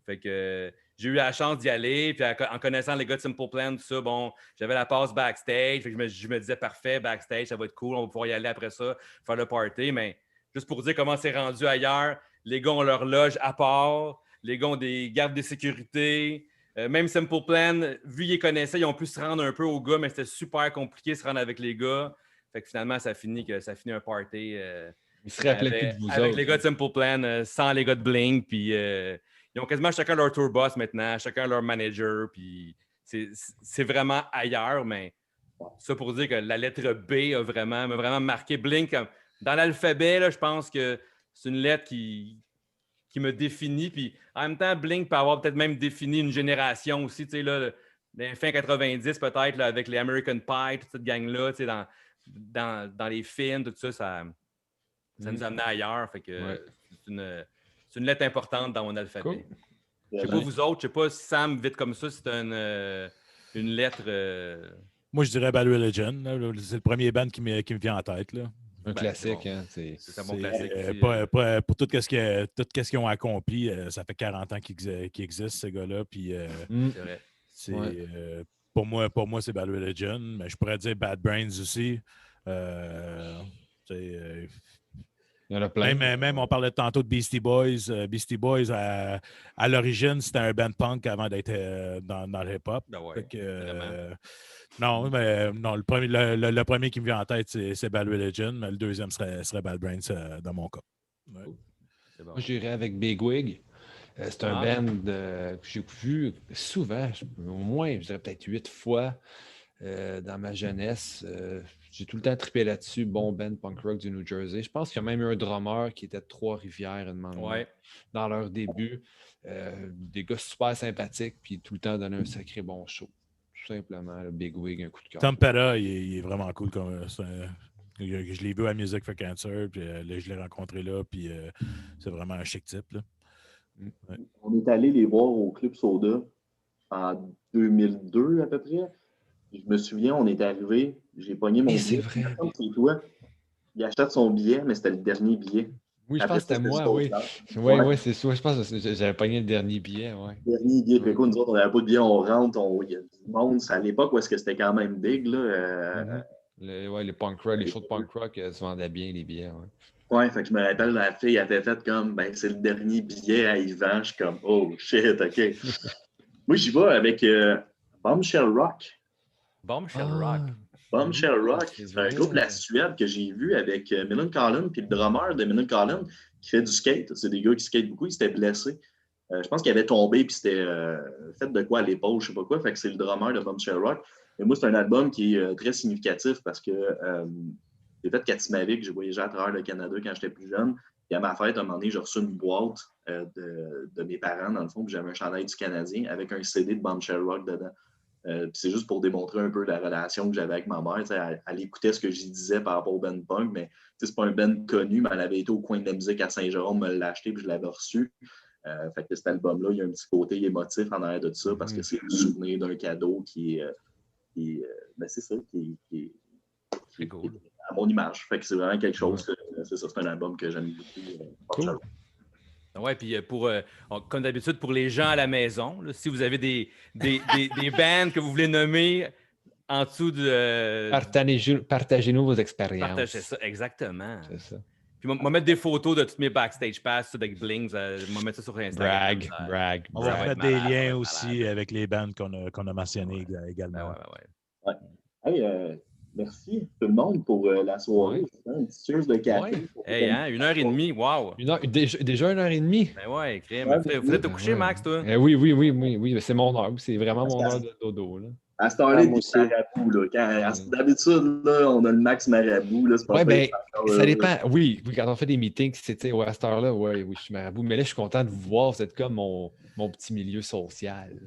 Fait que j'ai eu la chance d'y aller. Puis, en connaissant les gars de Simple Plan, tout ça, bon, j'avais la passe backstage. Fait que je me disais, parfait, backstage, ça va être cool. On va pouvoir y aller après ça, faire le party. Mais juste pour dire comment c'est rendu ailleurs, les gars ont leur loge à part. Les gars ont des gardes de sécurité. Même Simple Plan, vu qu'ils les connaissaient, ils ont pu se rendre un peu aux gars, mais c'était super compliqué de se rendre avec les gars. Fait que finalement, ça finit un party ils se rappelaient plus de vous avec autres, les gars de Simple Plan, sans les gars de Blink. Puis ils ont quasiment chacun leur tour boss maintenant, chacun leur manager. Puis c'est vraiment ailleurs, mais ça pour dire que la lettre B m'a vraiment marqué. Blink, dans l'alphabet, là, je pense que c'est une lettre qui me définit. Puis en même temps, Blink peut avoir peut-être même défini une génération aussi, tu sais, là, les fin 90 peut-être, là, avec les American Pie, toute cette gang-là, tu sais, dans les films, tout ça, Ça nous amenait ailleurs. Fait que c'est une lettre importante dans mon alphabet. Cool. Je sais pas vous autres, je sais pas si Sam, vite comme ça, c'est une lettre. Moi, je dirais Bad Religion. C'est le premier band qui me vient en tête. Là. Un classique. C'est bon. Hein, c'est un bon classique. Pour tout ce qu'ils ont accompli, ça fait 40 ans qu'ils existent, ces gars-là. Puis, c'est vrai. Pour moi, c'est Bad Religion. Mais je pourrais dire Bad Brains aussi. Il y en a plein. Même, on parlait tantôt de Beastie Boys. Beastie Boys, à l'origine, c'était un band punk avant d'être dans le hip-hop. Ben ouais, non, le premier qui me vient en tête, c'est Bad Religion, mais le deuxième serait Bad Brains dans mon cas. Ouais. Bon. Moi, j'irais avec Big Wig. C'est un band que j'ai vu souvent, au moins, je dirais peut-être 8 fois dans ma jeunesse. J'ai tout le temps trippé là-dessus. Bon band punk rock du New Jersey. Je pense qu'il y a même eu un drummer qui était de Trois-Rivières dans leur début. Des gars super sympathiques, puis tout le temps donné un sacré bon show. Tout simplement, le Big Wig, un coup de cœur. Tom Petty, il est vraiment cool. Je l'ai vu à Music for Cancer, puis je l'ai rencontré là, puis c'est vraiment un chic type. Là. Ouais. On est allé les voir au Club Soda en 2002 à peu près. Je me souviens, on est arrivé, j'ai pogné mon billet. C'est vrai. C'est toi. Il achète son billet, mais c'était le dernier billet. Oui, je pense que c'était moi, oui. Oui, c'est ça. Je pense que j'avais pogné le dernier billet, oui. Le dernier billet. Puis, nous autres, on n'avait pas de billet, on rentre, il y a du monde. C'est à l'époque où est-ce que c'était quand même big, là. Les punk rock, les shows de punk rock se vendaient bien, les billets, oui. Ouais, fait que je me rappelle, la fille avait fait comme, c'est le dernier billet à Yvan. Je suis comme, oh shit, OK. Moi, j'y vais avec Bombshell Rock. Bombshell Rock. Bombshell Rock, c'est un groupe de la Suède que j'ai vu avec Millen Collin, puis le drummer de Millen Collin qui fait du skate. C'est des gars qui skatent beaucoup, ils s'étaient blessés. Je pense qu'il avait tombé, puis c'était fait de quoi à l'épaule, je sais pas quoi. Fait que c'est le drummer de Bombshell Rock. Et moi, c'est un album qui est très significatif parce que j'ai fait Katimavik, j'ai voyagé à travers le Canada quand j'étais plus jeune. Et à ma fête, à un moment donné, j'ai reçu une boîte de mes parents, dans le fond, puis j'avais un chandail du Canadien avec un CD de Bombshell Rock dedans. C'est juste pour démontrer un peu la relation que j'avais avec ma mère. Elle écoutait ce que je disais par rapport au band punk, mais c'est pas un band connu, mais elle avait été au coin de la musique à Saint-Jérôme, me l'a acheté, puis je l'avais reçu. Fait que cet album-là, il y a un petit côté émotif en arrière de ça, parce que c'est le souvenir d'un cadeau qui c'est ça, qui est cool. À mon image. Fait que c'est vraiment quelque chose c'est ça, c'est un album que j'aime beaucoup. Cool. Oui, puis comme d'habitude, pour les gens à la maison, là, si vous avez des bands que vous voulez nommer en dessous de... Partagez-nous vos expériences. Partagez ça, exactement. C'est ça. Puis, on va mettre des photos de tous mes backstage passes avec Blings. On va mettre ça sur Instagram. Brag. On va mettre des liens aussi avec les bands qu'on a mentionnés également. Ouais. Hey, merci tout le monde pour la soirée. Une petite cheers de café. Hey, 1h30, wow! Déjà 1h30? Ben ouais, crème. Vous êtes te coucher, Max, toi? Oui. C'est mon heure. C'est vraiment mon heure de dodo. Là. À cette heure-là, c'est marabout. D'habitude, là, on a le Max marabout. Là, ça dépend. Oui, quand on fait des meetings, c'est à cette heure-là, oui, je suis marabout. Mais là, je suis content de vous voir. Vous êtes comme mon petit milieu social.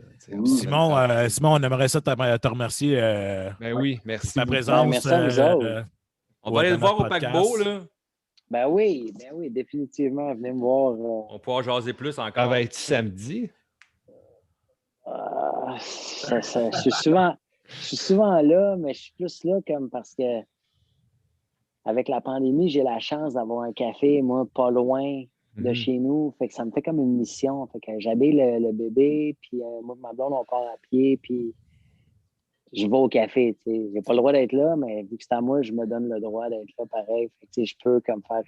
Simon, on aimerait ça te remercier. Oui, merci. Ta présence. Merci à vous autres. On va aller le voir au paquebot, là. Ben oui, définitivement. Venez me voir. On pourra jaser plus encore. Ça va être samedi? Je suis souvent là, mais je suis plus là comme parce que avec la pandémie, j'ai la chance d'avoir un café, moi, pas loin de chez nous. Fait que ça me fait comme une mission. Fait que j'habille le bébé, puis moi et ma blonde, on part à pied, puis je vais au café. T'sais. J'ai pas le droit d'être là, mais vu que c'est à moi, je me donne le droit d'être là pareil. Fait que, je peux comme faire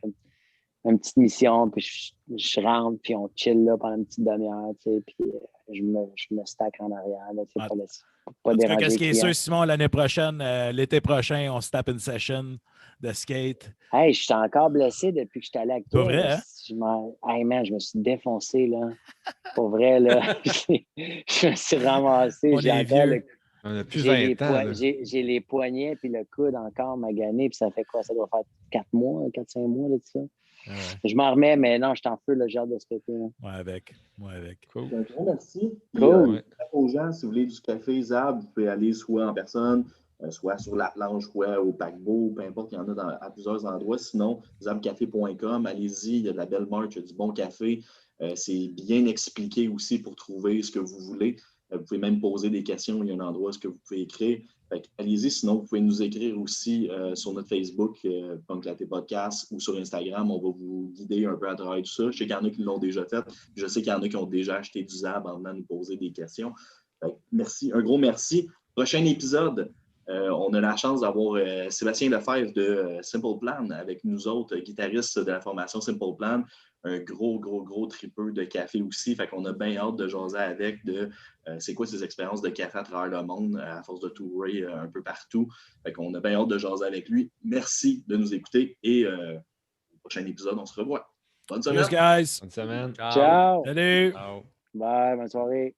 une petite mission, puis je rentre, puis on chill là pendant une petite demi-heure, puis je me stack en arrière. Là, pas déranger. Qu'est-ce qui est sûr, Simon, l'année prochaine, l'été prochain, on se tape une session de skate. Hey, je suis encore blessé depuis que je suis allé avec toi. Pour vrai, hein? Je me suis défoncé, là. Pour vrai, là. Je me suis ramassé. On a plus 20 ans. J'ai les poignets puis le coude encore magané, puis ça fait quoi? Ça doit faire 4-5 mois, là, de ça. Ouais. Je m'en remets, mais non, je suis en feu, le genre de skater. Moi avec. Cool. Un grand merci. Cool. Aux gens, si vous voulez du café Zab, vous pouvez aller soit en personne, soit sur la planche, soit au paquebot, peu importe, il y en a à plusieurs endroits. Sinon, zabcafé.com, allez-y, il y a de la belle merch, il y a du bon café. C'est bien expliqué aussi pour trouver ce que vous voulez. Vous pouvez même poser des questions, il y a un endroit où vous pouvez écrire. Allez-y, sinon, vous pouvez nous écrire aussi sur notre Facebook, Punk Latte Podcast, ou sur Instagram. On va vous guider un peu à travers tout ça. Je sais qu'il y en a qui l'ont déjà fait. Je sais qu'il y en a qui ont déjà acheté du Zab en venant nous poser des questions. Merci, un gros merci. Prochain épisode, on a la chance d'avoir Sébastien Lefebvre de Simple Plan avec nous autres, guitaristes de la formation Simple Plan. Un gros tripeux de café aussi. Fait qu'on a bien hâte de jaser avec de c'est quoi ses expériences de café à travers le monde à force de tourer un peu partout. Fait qu'on a bien hâte de jaser avec lui. Merci de nous écouter et au prochain épisode, on se revoit. Bonne semaine. Cheers, guys. Bonne semaine. Ciao. Salut. Ciao. Bye, bonne soirée.